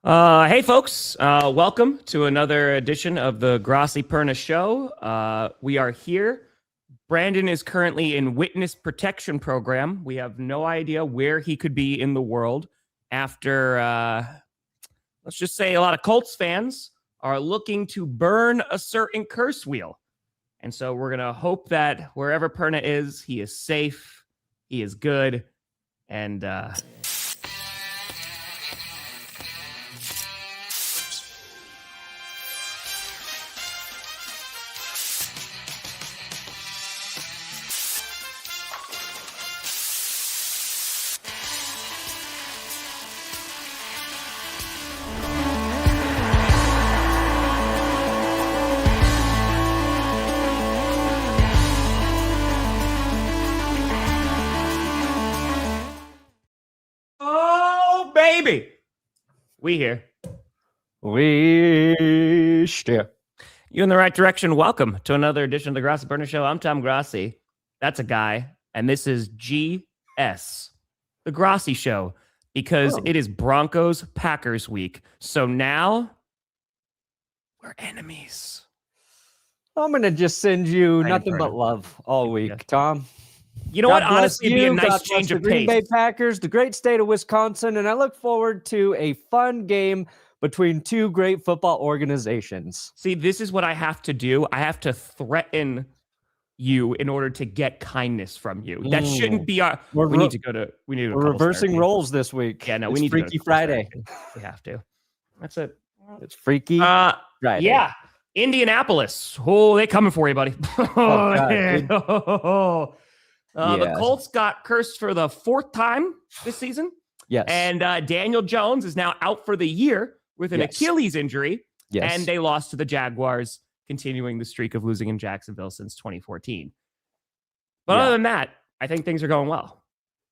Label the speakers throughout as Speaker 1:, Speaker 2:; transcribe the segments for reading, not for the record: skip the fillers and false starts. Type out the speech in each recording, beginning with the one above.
Speaker 1: Hey folks, welcome to another edition of the Grossi Perna Show. We are here. Brandon is currently in witness protection program. We have no idea where he could be in the world after, let's just say a lot of Colts fans are looking to burn a certain curse wheel. And so we're going to hope that wherever Perna is, he is safe, he is good, and baby, we here.
Speaker 2: We steer.
Speaker 1: You in the right direction. Welcome to another edition of the Grossi Perna Show. I'm Tom Grossi. That's a guy. And this is GS, the Grossi Show, because it is Broncos Packers week. So now we're enemies.
Speaker 2: I'm going to just send you nothing but love all week, Tom.
Speaker 1: You know what? Honestly, it'd be a nice change of pace.
Speaker 2: Green Bay Packers, the great state of Wisconsin, and I look forward to a fun game between two great football organizations.
Speaker 1: See, this is what I have to do. I have to threaten you in order to get kindness from you. That shouldn't be our. We need to go to.
Speaker 2: We're reversing roles this week.
Speaker 1: Yeah, no,
Speaker 2: it's
Speaker 1: we need
Speaker 2: Freaky
Speaker 1: to
Speaker 2: Friday.
Speaker 1: We have to. That's it.
Speaker 2: It's Freaky Friday.
Speaker 1: Yeah. Indianapolis. Oh, they coming for you, buddy. The Colts got cursed for the fourth time this season.
Speaker 2: Yes.
Speaker 1: And Daniel Jones is now out for the year with an Achilles injury.
Speaker 2: Yes.
Speaker 1: And they lost to the Jaguars, continuing the streak of losing in Jacksonville since 2014. But other than that, I think things are going well.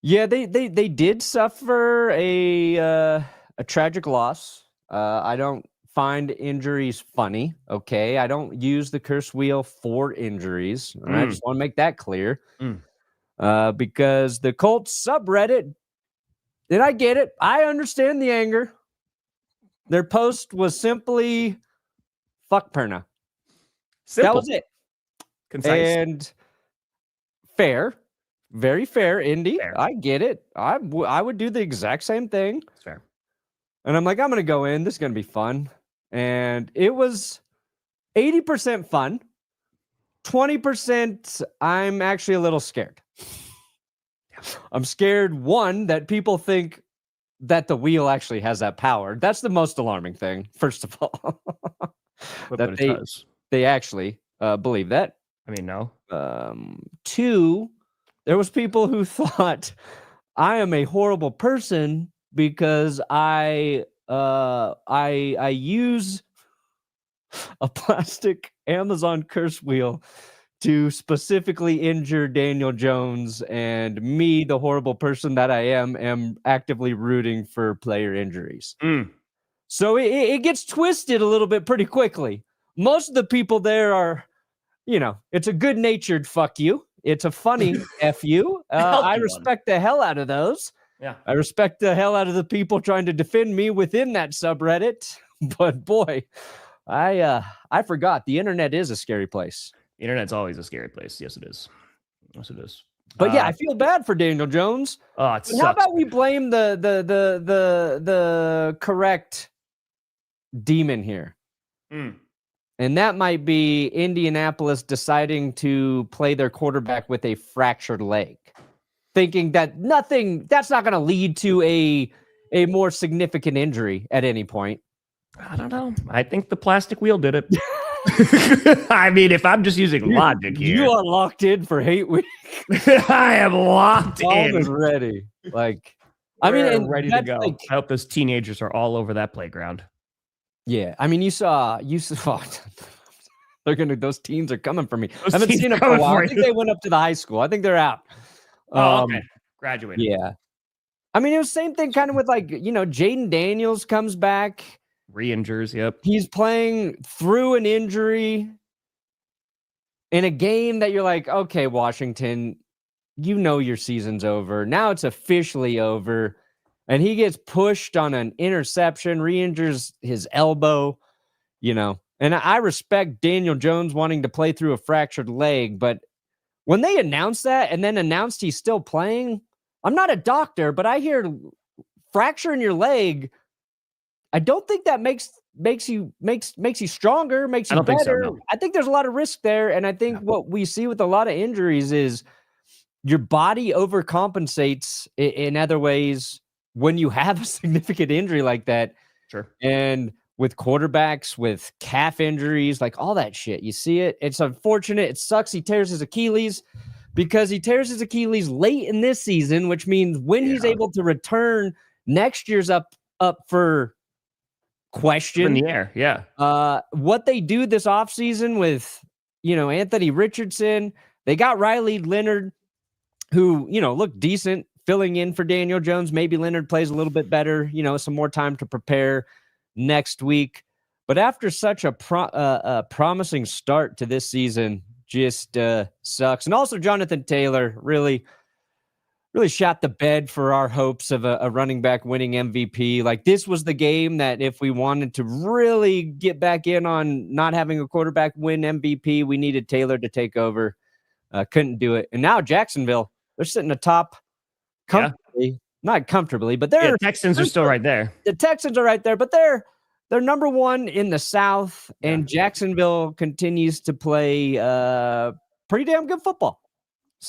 Speaker 2: Yeah, they did suffer a tragic loss. I don't find injuries funny. Okay, I don't use the curse wheel for injuries. I just want to make that clear. Because the Colts subreddit, and I get it. I understand the anger. Their post was simply "fuck Perna."
Speaker 1: Simple.
Speaker 2: That was it.
Speaker 1: Concise.
Speaker 2: And fair. Very fair, Indy.
Speaker 1: Fair.
Speaker 2: I get it. I would do the exact same thing.
Speaker 1: That's fair.
Speaker 2: And I'm like, I'm going to go in. This is going to be fun. And it was 80% fun. 20%, I'm actually a little scared. I'm scared, one, that people think that the wheel actually has that power. That's the most alarming thing, first of all. that they actually believe that.
Speaker 1: I mean, no.
Speaker 2: Two, there was people who thought I am a horrible person because I use a plastic Amazon curse wheel to specifically injure Daniel Jones, and me, the horrible person that I am actively rooting for player injuries. So it gets twisted a little bit pretty quickly. Most of the people there are, it's a good-natured fuck you. It's a funny F you. I respect the hell out of those.
Speaker 1: Yeah.
Speaker 2: I respect the hell out of the people trying to defend me within that subreddit. But boy, I forgot the internet is a scary place.
Speaker 1: The internet's always a scary place. Yes, it is. Yes, it is.
Speaker 2: But yeah, I feel bad for Daniel Jones.
Speaker 1: Oh, it sucks.
Speaker 2: How about we blame the correct demon here? And that might be Indianapolis deciding to play their quarterback with a fractured leg, thinking that that's not going to lead to a more significant injury at any point.
Speaker 1: I don't know. I think the plastic wheel did it. I mean, if I'm just using logic here.
Speaker 2: You are locked in for hate week.
Speaker 1: I am locked in.
Speaker 2: I'm ready.
Speaker 1: And ready to go. I hope those teenagers are all over that playground.
Speaker 2: Yeah. I mean, you saw those teens are coming for me. I haven't seen them for a while. I think they went up to the high school. I think they're out.
Speaker 1: Okay. Graduated.
Speaker 2: Yeah. I mean, it was the same thing kind of with Jayden Daniels comes back.
Speaker 1: Re-injures, yep.
Speaker 2: He's playing through an injury in a game that you're like, okay, Washington, your season's over. Now it's officially over. and he gets pushed on an interception, re-injures his elbow, And I respect Daniel Jones wanting to play through a fractured leg, but when they announced that and then announced he's still playing, I'm not a doctor, but I hear fracture in your leg. I don't think that makes you stronger, makes you better.
Speaker 1: Think so, no.
Speaker 2: I think there's a lot of risk there, and I think what we see with a lot of injuries is your body overcompensates in other ways when you have a significant injury like that.
Speaker 1: Sure.
Speaker 2: And with quarterbacks, with calf injuries, like all that shit, you see it. It's unfortunate. It sucks. He tears his Achilles because he tears his Achilles late in this season, which means when he's able to return, next year's up for question.
Speaker 1: In the air, yeah.
Speaker 2: What they do this offseason with, Anthony Richardson, they got Riley Leonard, who, looked decent, filling in for Daniel Jones. Maybe Leonard plays a little bit better, some more time to prepare next week. But after such a promising start to this season, just sucks. And also Jonathan Taylor really shot the bed for our hopes of a running back winning MVP. Like, this was the game that if we wanted to really get back in on not having a quarterback win MVP, we needed Taylor to take over. Couldn't do it. And now Jacksonville, they're sitting atop comfortably. Not comfortably, but they're
Speaker 1: Texans are still right there.
Speaker 2: The Texans are right there, but they're number one in the South, and Jacksonville continues to play pretty damn good football.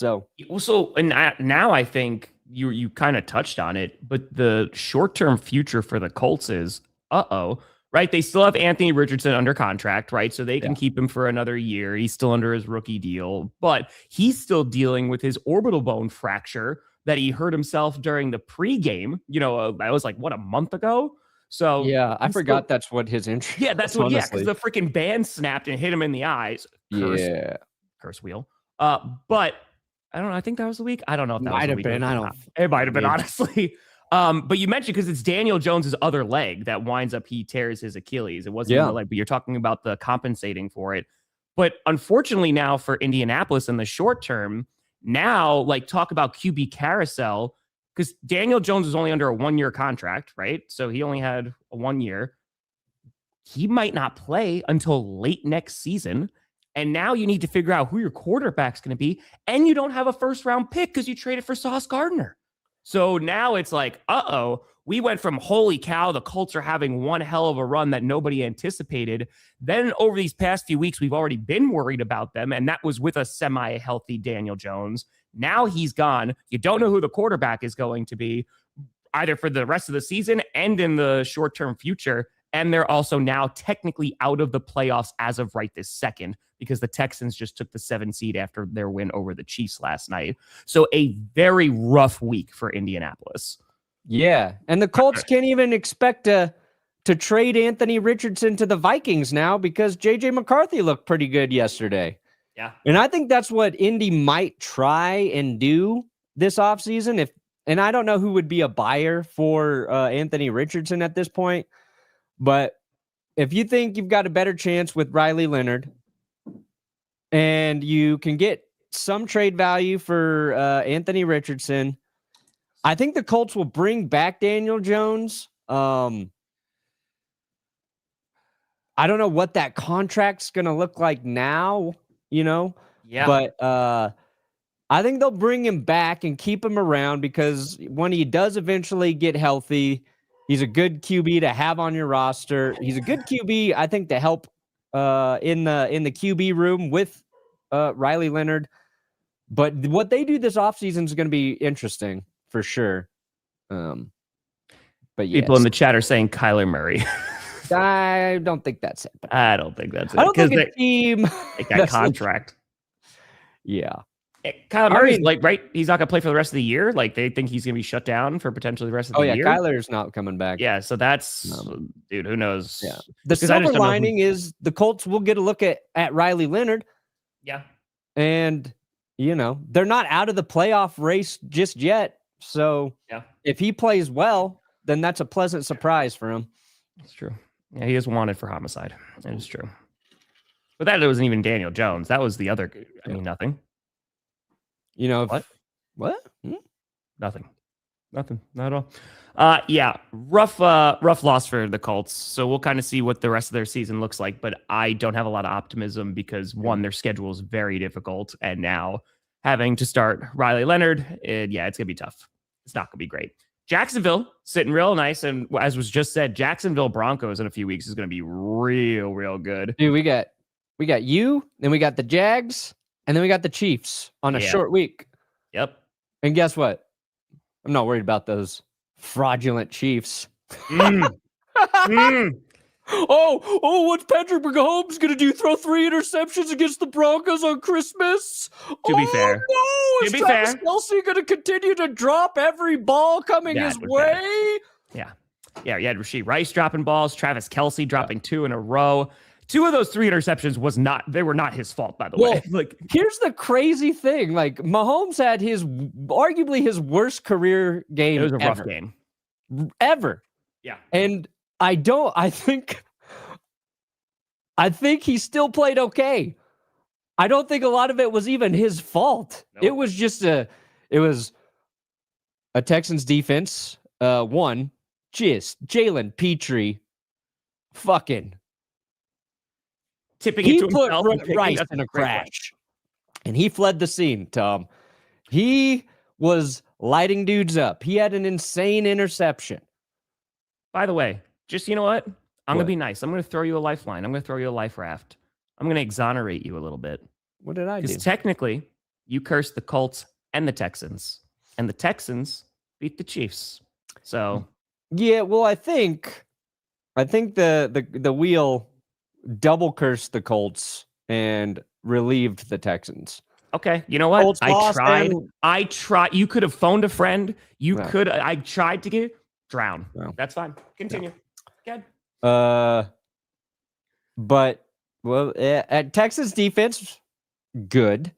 Speaker 1: And now I think you kind of touched on it, but the short-term future for the Colts is right? They still have Anthony Richardson under contract, right? So they can keep him for another year. He's still under his rookie deal, but he's still dealing with his orbital bone fracture that he hurt himself during the pregame. That was like a month ago. So
Speaker 2: I forgot that's what his injury.
Speaker 1: Yeah, that's what. Yeah, because the freaking band snapped and hit him in the eyes. Curse wheel. But I don't know. I think that was the week. I don't know if that
Speaker 2: might
Speaker 1: was
Speaker 2: have been.
Speaker 1: It might have been, honestly. But you mentioned because it's Daniel Jones's other leg that winds up he tears his Achilles. It wasn't the leg, but you're talking about the compensating for it. But unfortunately now for Indianapolis in the short term, now talk about QB carousel, because Daniel Jones is only under a 1-year contract, right? So he only had a 1 year. He might not play until late next season. And now you need to figure out who your quarterback's going to be. And you don't have a first round pick because you traded for Sauce Gardner. So now it's like, we went from holy cow, the Colts are having one hell of a run that nobody anticipated. Then over these past few weeks, we've already been worried about them. And that was with a semi-healthy Daniel Jones. Now he's gone. You don't know who the quarterback is going to be, either for the rest of the season and in the short-term future. And they're also now technically out of the playoffs as of right this second, because the Texans just took the 7 seed after their win over the Chiefs last night. So a very rough week for Indianapolis.
Speaker 2: Yeah, and the Colts can't even expect to trade Anthony Richardson to the Vikings now because J.J. McCarthy looked pretty good yesterday.
Speaker 1: Yeah.
Speaker 2: And I think that's what Indy might try and do this offseason. And I don't know who would be a buyer for Anthony Richardson at this point, but if you think you've got a better chance with Riley Leonard and you can get some trade value for Anthony Richardson, I think the Colts will bring back Daniel Jones. I don't know what that contract's going to look like now, but I think they'll bring him back and keep him around because when he does eventually get healthy, he's a good QB to have on your roster. He's a good QB, I think, to help in the QB room with Riley Leonard. But what they do this offseason is going to be interesting for sure. But yes.
Speaker 1: People in the chat are saying Kyler Murray.
Speaker 2: I don't think that's it.
Speaker 1: I don't think that's it.
Speaker 2: I don't think a team
Speaker 1: that contract.
Speaker 2: Yeah.
Speaker 1: Kyler Murray's right? He's not going to play for the rest of the year. They think he's going to be shut down for potentially the rest of the year.
Speaker 2: Kyler's not coming back.
Speaker 1: Yeah, so that's dude. Who knows?
Speaker 2: Yeah. The silver lining is the Colts will get a look at Riley Leonard.
Speaker 1: Yeah,
Speaker 2: and they're not out of the playoff race just yet. So if he plays well, then that's a pleasant surprise for him.
Speaker 1: That's true. Yeah, he is wanted for homicide. That is true. But that wasn't even Daniel Jones. That was the other. I mean, nothing.
Speaker 2: What?
Speaker 1: Nothing. Nothing. Not at all. Yeah, rough loss for the Colts. So we'll kind of see what the rest of their season looks like. But I don't have a lot of optimism because one, their schedule is very difficult, and now having to start Riley Leonard, it's gonna be tough. It's not gonna be great. Jacksonville sitting real nice, and as was just said, Jacksonville Broncos in a few weeks is gonna be real good.
Speaker 2: Dude, we got you, then we got the Jags, and then we got the Chiefs on a short week.
Speaker 1: Yep.
Speaker 2: And guess what? I'm not worried about those fraudulent Chiefs. Oh, what's Patrick Mahomes going to do? Throw 3 interceptions against the Broncos on Christmas?
Speaker 1: To be fair.
Speaker 2: No, is Travis Kelce going to continue to drop every ball coming his way?
Speaker 1: Bad. Yeah, you had Rashee Rice dropping balls, Travis Kelce dropping 2 in a row. 2 of those 3 interceptions were not his fault, by the way. Like,
Speaker 2: here's the crazy thing. Like, Mahomes had arguably his worst career game.
Speaker 1: It was a rough game.
Speaker 2: Ever.
Speaker 1: Yeah.
Speaker 2: And I think he still played okay. I don't think a lot of it was even his fault. Nope. It was just a Texans defense. Jalen Petrie fucking
Speaker 1: tipping it to
Speaker 2: put
Speaker 1: himself
Speaker 2: Rice in a crash. And he fled the scene, Tom. He was lighting dudes up. He had an insane interception.
Speaker 1: By the way, just, you know what? I'm going to be nice. I'm going to throw you a lifeline. I'm going to throw you a life raft. I'm going to exonerate you a little bit.
Speaker 2: What did I do?
Speaker 1: Because technically, you cursed the Colts and the Texans. And the Texans beat the Chiefs. So...
Speaker 2: yeah, well, I think the wheel double cursed the Colts and relieved the Texans.
Speaker 1: Okay, you know what?
Speaker 2: Colts
Speaker 1: I tried. You could have phoned a friend. I tried to drown. No. That's fine. Continue. Good.
Speaker 2: But at Texas defense, good.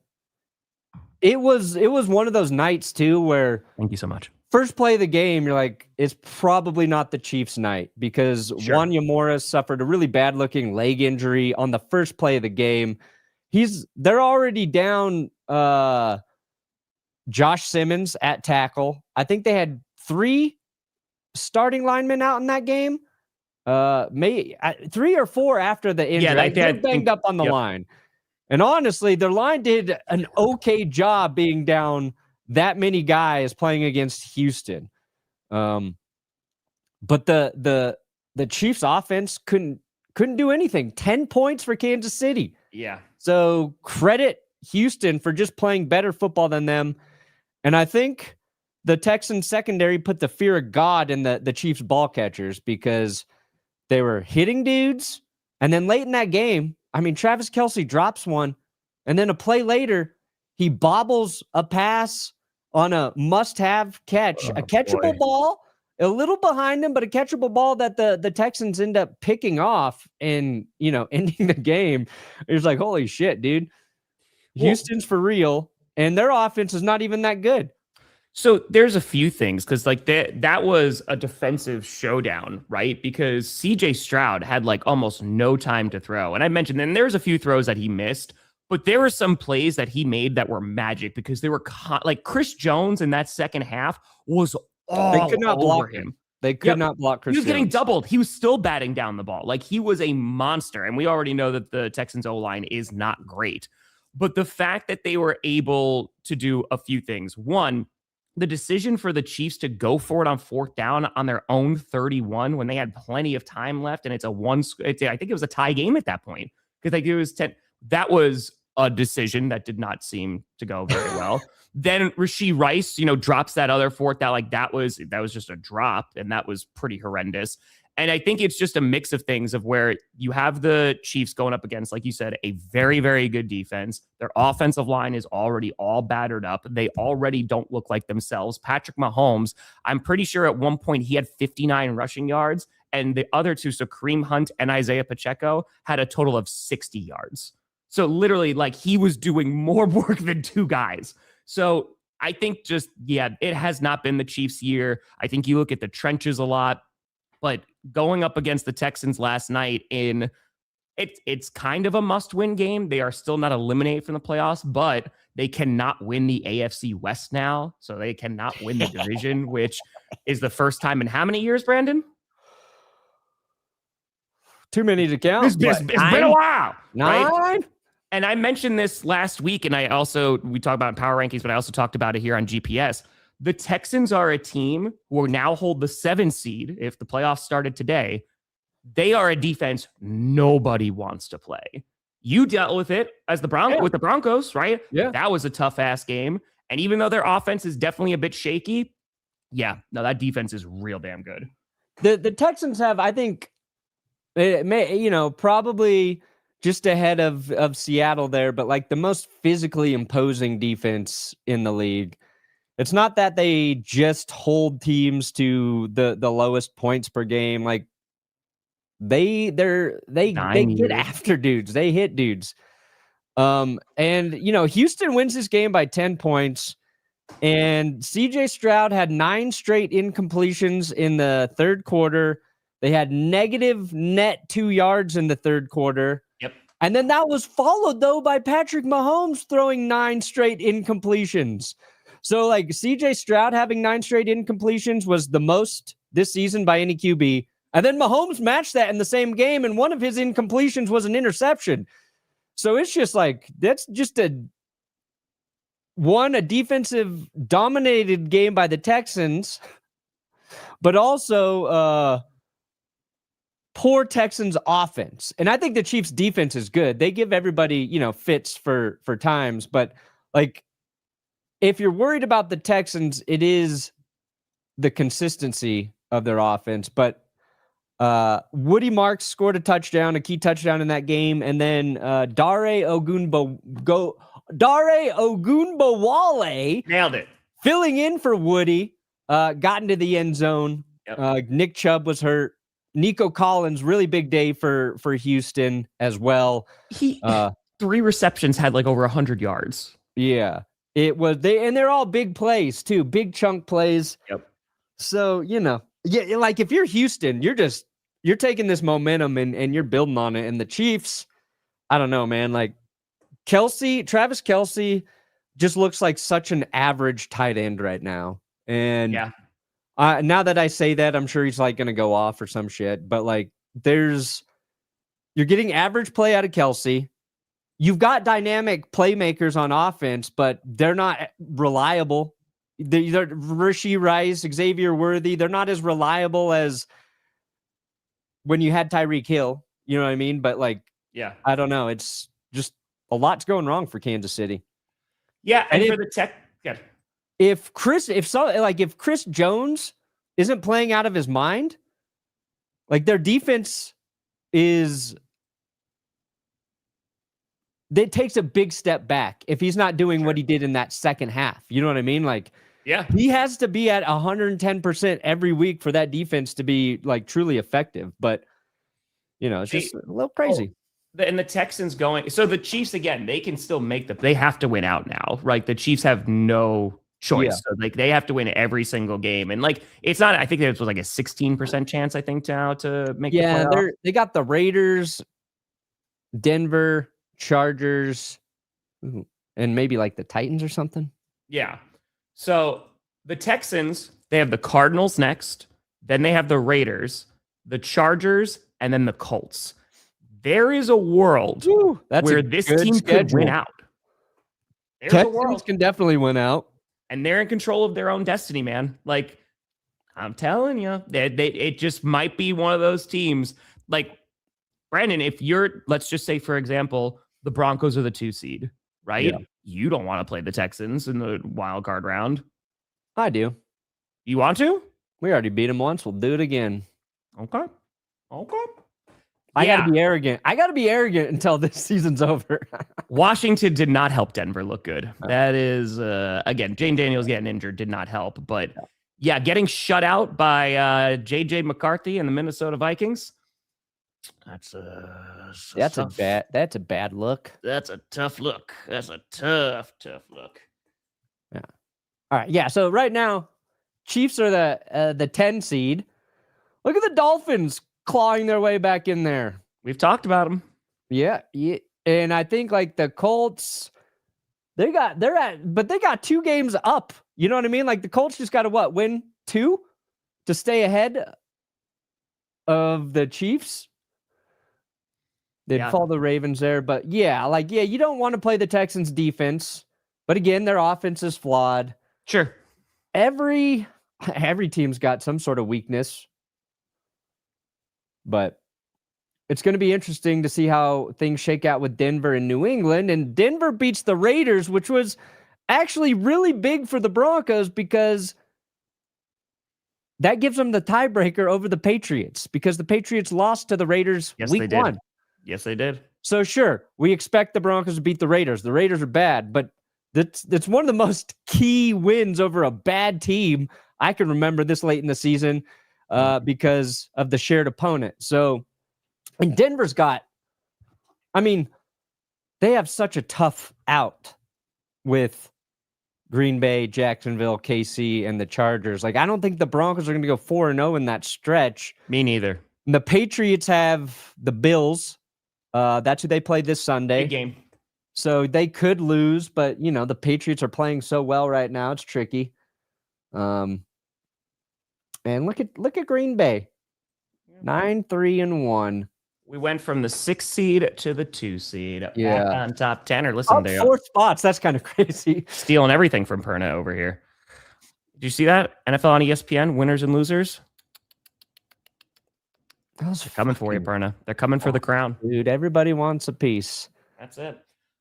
Speaker 2: It was one of those nights too where.
Speaker 1: Thank you so much.
Speaker 2: First play of the game, you're like, it's probably not the Chiefs' night because Wanya Morris suffered a really bad-looking leg injury on the first play of the game. They're already down Josh Simmons at tackle. I think they had 3 starting linemen out in that game. 3 or 4 after the injury.
Speaker 1: Yeah,
Speaker 2: they banged up on the line. And honestly, their line did an okay job being down that many guys playing against Houston. But the Chiefs offense couldn't do anything. 10 points for Kansas City.
Speaker 1: Yeah.
Speaker 2: So credit Houston for just playing better football than them. And I think the Texans secondary put the fear of God in the Chiefs ball catchers because they were hitting dudes. And then late in that game, Travis Kelce drops one. And then a play later, he bobbles a pass on a must-have catch, a catchable ball, a little behind him, but a catchable ball that the Texans end up picking off and, ending the game. It was like, holy shit, dude. Houston's for real, and their offense is not even that good.
Speaker 1: So there's a few things, because that was a defensive showdown, right? Because CJ Stroud had almost no time to throw. And I mentioned, then there's a few throws that he missed. But there were some plays that he made that were magic because they were Chris Jones in that second half was all
Speaker 2: they could not block
Speaker 1: him.
Speaker 2: They could not block Chris Jones.
Speaker 1: He was getting doubled. He was still batting down the ball. He was a monster. And we already know that the Texans O-line is not great. But the fact that they were able to do a few things. One, the decision for the Chiefs to go for it on 4th down on their own 31 when they had plenty of time left. And I think it was a tie game at that point because it was 10. That was a decision that did not seem to go very well. Then Rashee Rice, drops that other 4th down. That was just a drop, and that was pretty horrendous. And I think it's just a mix of things of where you have the Chiefs going up against, like you said, a very, very good defense. Their offensive line is already all battered up. They already don't look like themselves. Patrick Mahomes, I'm pretty sure at one point he had 59 rushing yards, and the other two, so Kareem Hunt and Isaiah Pacheco, had a total of 60 yards. So literally, he was doing more work than 2 guys. So I think it has not been the Chiefs' year. I think you look at the trenches a lot, but going up against the Texans last night in it's kind of a must-win game. They are still not eliminated from the playoffs, but they cannot win the AFC West now, so they cannot win the division, which is the first time in how many years, Brandon?
Speaker 2: Too many to count.
Speaker 1: It's been a while.
Speaker 2: 9?
Speaker 1: Right? And I mentioned this last week, and we talked about power rankings, but I also talked about it here on GPS. The Texans are a team who will now hold the 7 seed if the playoffs started today. They are a defense nobody wants to play. You dealt with it as with the Broncos, right?
Speaker 2: Yeah.
Speaker 1: That was a tough-ass game. And even though their offense is definitely a bit shaky, that defense is real damn good.
Speaker 2: The Texans have, I think, probably just ahead of Seattle there, but like the most physically imposing defense in the league. It's not that they just hold teams to the lowest points per game. Like they get after dudes. They hit dudes. And Houston wins this game by 10 points. And CJ Stroud had 9 straight incompletions in the third quarter. They had negative net 2 yards in the third quarter.
Speaker 1: Yep.
Speaker 2: And then that was followed, though, by Patrick Mahomes throwing 9 straight incompletions. So, like, CJ Stroud having 9 straight incompletions was the most this season by any QB. And then Mahomes matched that in the same game, and one of his incompletions was an interception. So it's just like, that's just a defensive dominated game by the Texans, but also poor Texans offense. And I think the Chiefs defense is good. They give everybody, fits for times, but like, if you're worried about the Texans, it is the consistency of their offense. But Woody Marks scored a key touchdown in that game, and then Dare Ogunbowale
Speaker 1: nailed it,
Speaker 2: filling in for Woody, got into the end zone.
Speaker 1: Yep.
Speaker 2: Nick Chubb was hurt. Nico Collins, really big day for Houston as well.
Speaker 1: He 3 receptions, had like over 100 yards.
Speaker 2: Yeah. It was and they're all big plays too, big chunk plays.
Speaker 1: Yep.
Speaker 2: So, like if you're Houston, you're taking this momentum and you're building on it. And the Chiefs, I don't know, man, like Travis Kelce just looks like such an average tight end right now. And now that I say that, I'm sure he's like going to go off or some shit, but like you're getting average play out of Kelce. You've got dynamic playmakers on offense, but they're not reliable. They're Rashee Rice, Xavier Worthy. They're not as reliable as when you had Tyreek Hill. You know what I mean? But like, I don't know. It's just a lot's going wrong for Kansas City.
Speaker 1: Yeah, and for the Tech,
Speaker 2: if Chris Jones isn't playing out of his mind, like their defense is. It takes a big step back if he's not doing what he did in that second half. You know what I mean? Like, he has to be at 110% every week for that defense to be like truly effective. But, it's just a little crazy.
Speaker 1: And the Texans so the Chiefs, again, they can still they have to win out now, right? The Chiefs have no choice. Yeah. So like they have to win every single game. And like, it's not, I think it was like a 16% chance, I think now to make the playoff.
Speaker 2: They got the Raiders, Denver, Chargers, and maybe like the Titans or something.
Speaker 1: Yeah. So the Texans, they have the Cardinals next, then they have the Raiders, the Chargers, and then the Colts. There is a world where this team could win out.
Speaker 2: Texans can definitely win out.
Speaker 1: And they're in control of their own destiny, man. Like, I'm telling you, it just might be one of those teams. Like, Brandon, if let's just say, for example, the Broncos are the 2 seed, right? Yeah. You don't want to play the Texans in the wild card round.
Speaker 2: I do.
Speaker 1: You want to?
Speaker 2: We already beat them once. We'll do it again.
Speaker 1: Okay.
Speaker 2: I got to be arrogant until this season's over.
Speaker 1: Washington did not help Denver look good. That is, again, Jayden Daniels getting injured did not help. But getting shut out by JJ McCarthy and the Minnesota Vikings. That's a
Speaker 2: bad look.
Speaker 1: That's a tough look. That's a tough look.
Speaker 2: Yeah. All right. Yeah. So right now, Chiefs are the 10 seed. Look at the Dolphins clawing their way back in there.
Speaker 1: We've talked about them.
Speaker 2: Yeah. And I think like the Colts, they got 2 games up. You know what I mean? Like the Colts just got to win 2 to stay ahead of the Chiefs. They'd fall the Ravens there, but you don't want to play the Texans defense, but again, their offense is flawed.
Speaker 1: Sure.
Speaker 2: Every team's got some sort of weakness, but it's going to be interesting to see how things shake out with Denver and New England. And Denver beats the Raiders, which was actually really big for the Broncos because that gives them the tiebreaker over the Patriots because the Patriots lost to the Raiders week 1.
Speaker 1: Yes, they did.
Speaker 2: So sure, we expect the Broncos to beat the Raiders. The Raiders are bad, but that's one of the most key wins over a bad team I can remember this late in the season because of the shared opponent. So, and Denver's got, they have such a tough out with Green Bay, Jacksonville, KC, and the Chargers. Like, I don't think the Broncos are going to go 4-0 in that stretch.
Speaker 1: Me neither.
Speaker 2: And the Patriots have the Bills. That's who they play this Sunday.
Speaker 1: Big game.
Speaker 2: So they could lose, but the Patriots are playing so well right now. It's tricky. And look at Green Bay. 9-3-1.
Speaker 1: We went from the 6 seed to the 2 seed.
Speaker 2: Yeah.
Speaker 1: Back on top 10. Or listen,
Speaker 2: there. 4 spots. That's kind of crazy.
Speaker 1: Stealing everything from Perna over here. Did you see that? NFL on ESPN, winners and losers. They're coming for you, Perna. They're coming for the crown.
Speaker 2: Dude, everybody wants a piece.
Speaker 1: That's it.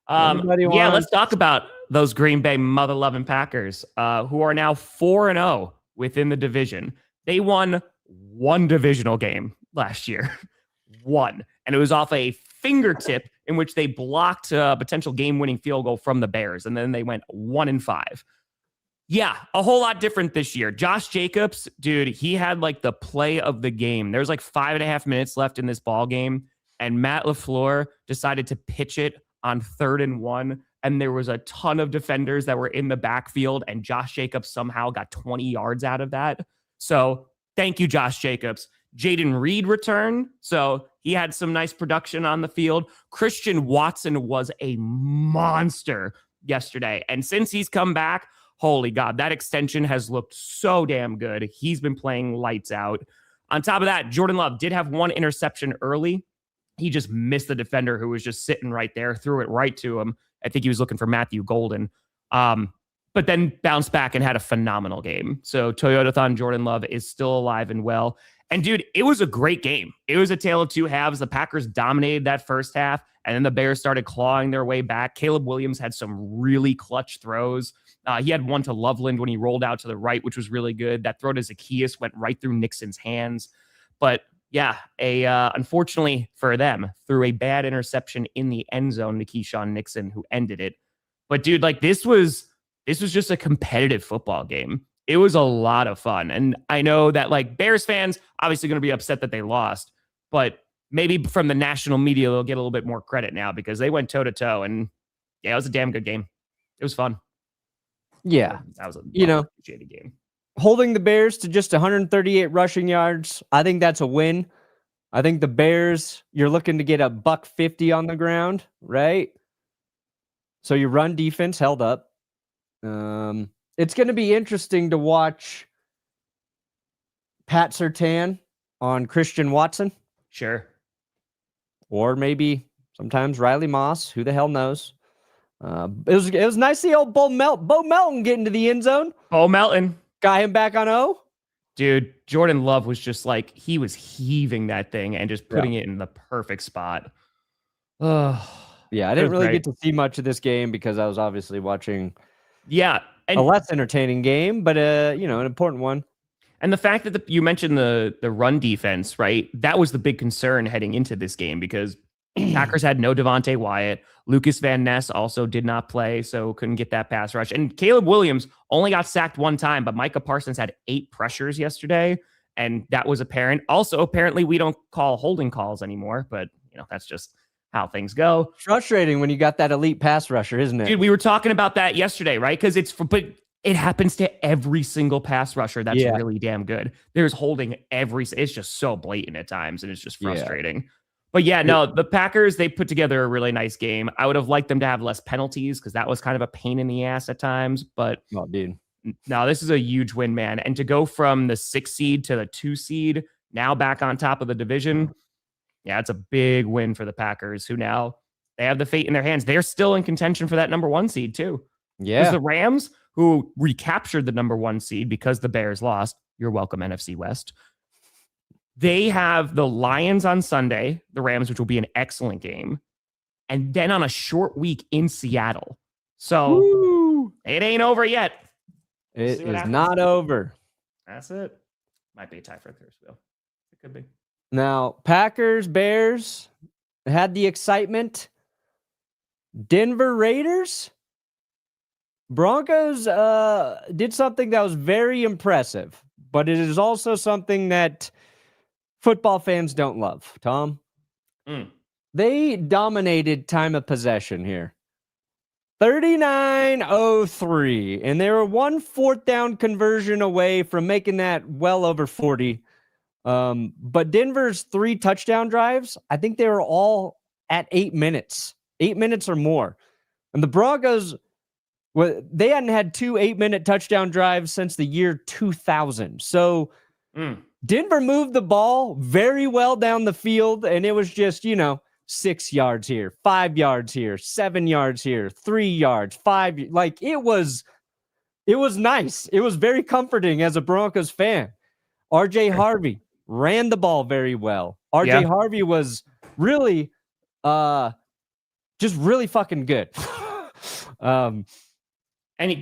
Speaker 1: Let's talk about those Green Bay mother-loving Packers, who are now 4-0 within the division. They won 1 divisional game last year. 1. And it was off a fingertip in which they blocked a potential game-winning field goal from the Bears, and then they went 1-5. Yeah, a whole lot different this year. Josh Jacobs, dude, he had like the play of the game. There's like 5.5 minutes left in this ball game, and Matt LaFleur decided to pitch it on 3rd and 1, and there was a ton of defenders that were in the backfield, and Josh Jacobs somehow got 20 yards out of that. So thank you, Josh Jacobs. Jaden Reed returned, so he had some nice production on the field. Christian Watson was a monster yesterday, and since he's come back, holy God, that extension has looked so damn good. He's been playing lights out. On top of that, Jordan Love did have 1 interception early. He just missed the defender who was just sitting right there, threw it right to him. I think he was looking for Matthew Golden. But then bounced back and had a phenomenal game. So Toyotathon Jordan Love is still alive and well. And dude, it was a great game. It was a tale of 2 halves. The Packers dominated that first half, and then the Bears started clawing their way back. Caleb Williams had some really clutch throws. He had one to Loveland when he rolled out to the right, which was really good. That throw to Zacchaeus went right through Nixon's hands. But yeah, unfortunately for them, threw a bad interception in the end zone to Keyshawn Nixon, who ended it. But dude, like this was just a competitive football game. It was a lot of fun. And I know that like Bears fans obviously going to be upset that they lost, but maybe from the national media, they'll get a little bit more credit now because they went toe to toe, and yeah, it was a damn good game. It was fun.
Speaker 2: Yeah.
Speaker 1: That was a appreciated game.
Speaker 2: Holding the Bears to just 138 rushing yards, I think that's a win. I think the Bears, you're looking to get a $150 on the ground, right? So your run defense held up. It's going to be interesting to watch Pat Surtain on Christian Watson.
Speaker 1: Sure.
Speaker 2: Or maybe sometimes Riley Moss. Who the hell knows? It was nice to see old Bo Melton get into the end zone.
Speaker 1: Bo Melton.
Speaker 2: Got him back on O.
Speaker 1: Dude, Jordan Love was just like, he was heaving that thing and just putting it in the perfect spot. Oh,
Speaker 2: yeah, I didn't really get to see much of this game because I was obviously watching a less entertaining game, but an important one.
Speaker 1: And the fact that you mentioned the run defense, right? That was the big concern heading into this game because Packers had no Devontae Wyatt. Lucas Van Ness also did not play, so couldn't get that pass rush. And Caleb Williams only got sacked 1 time, but Micah Parsons had 8 pressures yesterday, and that was apparent. Also, apparently, we don't call holding calls anymore, but that's just how things go.
Speaker 2: Frustrating when you got that elite pass rusher, isn't it?
Speaker 1: Dude, we were talking about that yesterday, right? Because but it happens to every single pass rusher that's really damn good. There's holding it's just so blatant at times, and it's just frustrating. But yeah, no, the Packers, they put together a really nice game. I would have liked them to have less penalties because that was kind of a pain in the ass at times. But
Speaker 2: Oh, dude.
Speaker 1: no, this is a huge win, man. And to go from the 6 seed to the 2 seed, now back on top of the division, yeah, it's a big win for the Packers, who now they have the fate in their hands. They're still in contention for that number 1 seed, too.
Speaker 2: Yeah.
Speaker 1: Because the Rams, who recaptured the number 1 seed because the Bears lost, you're welcome, NFC West. They have the Lions on Sunday, the Rams, which will be an excellent game, and then on a short week in Seattle. So It ain't over yet.
Speaker 2: It is not over.
Speaker 1: That's it. Might be a tie for Thursday. It could be.
Speaker 2: Now, Packers, Bears had the excitement. Denver Raiders, Broncos did something that was very impressive, but it is also something that football fans don't love, Tom. They dominated time of possession here. 39-03, and they were 1 4th down conversion away from making that well over 40. But Denver's 3 touchdown drives, I think they were all at 8 minutes or more. And the Broncos, well, they hadn't had 2 8-minute touchdown drives since the year 2000. So Denver moved the ball very well down the field, and it was just, 6 yards here, 5 yards here, 7 yards here, 3 yards, 5. Like it was nice. It was very comforting as a Broncos fan. RJ Harvey ran the ball very well. RJ Harvey was really, just really fucking good.
Speaker 1: And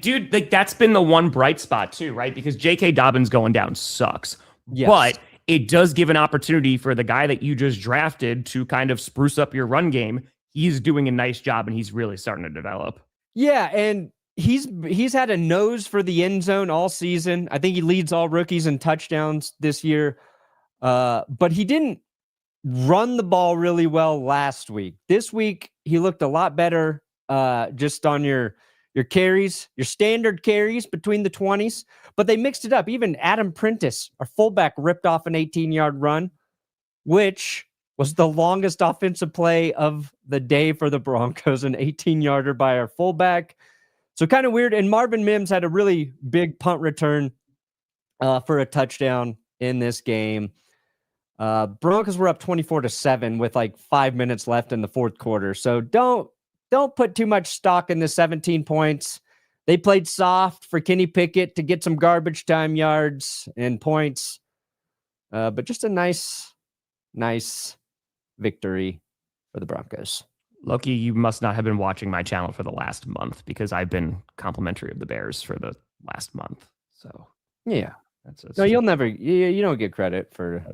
Speaker 1: dude, like that's been the one bright spot too, right? Because J.K. Dobbins going down sucks. Yes. But it does give an opportunity for the guy that you just drafted to kind of spruce up your run game. He's doing a nice job and he's really starting to develop.
Speaker 2: Yeah, and he's had a nose for the end zone all season. I think he leads all rookies in touchdowns this year. But he didn't run the ball really well last week. This week, he looked a lot better just on your carries, your standard carries between the 20s, but they mixed it up. Even Adam Prentice, our fullback, ripped off an 18-yard run, which was the longest offensive play of the day for the Broncos, an 18-yarder by our fullback. So kind of weird. And Marvin Mims had a really big punt return for a touchdown in this game. Broncos were up 24-7 with like 5 minutes left in the fourth quarter. So don't put too much stock in the 17 points. They played soft for Kenny Pickett to get some garbage time yards and points. But just a nice victory for the Broncos.
Speaker 1: Loki, you must not have been watching my channel for the last month because I've been complimentary of the Bears for the last month. So
Speaker 2: yeah, no, you'll never. You don't get credit for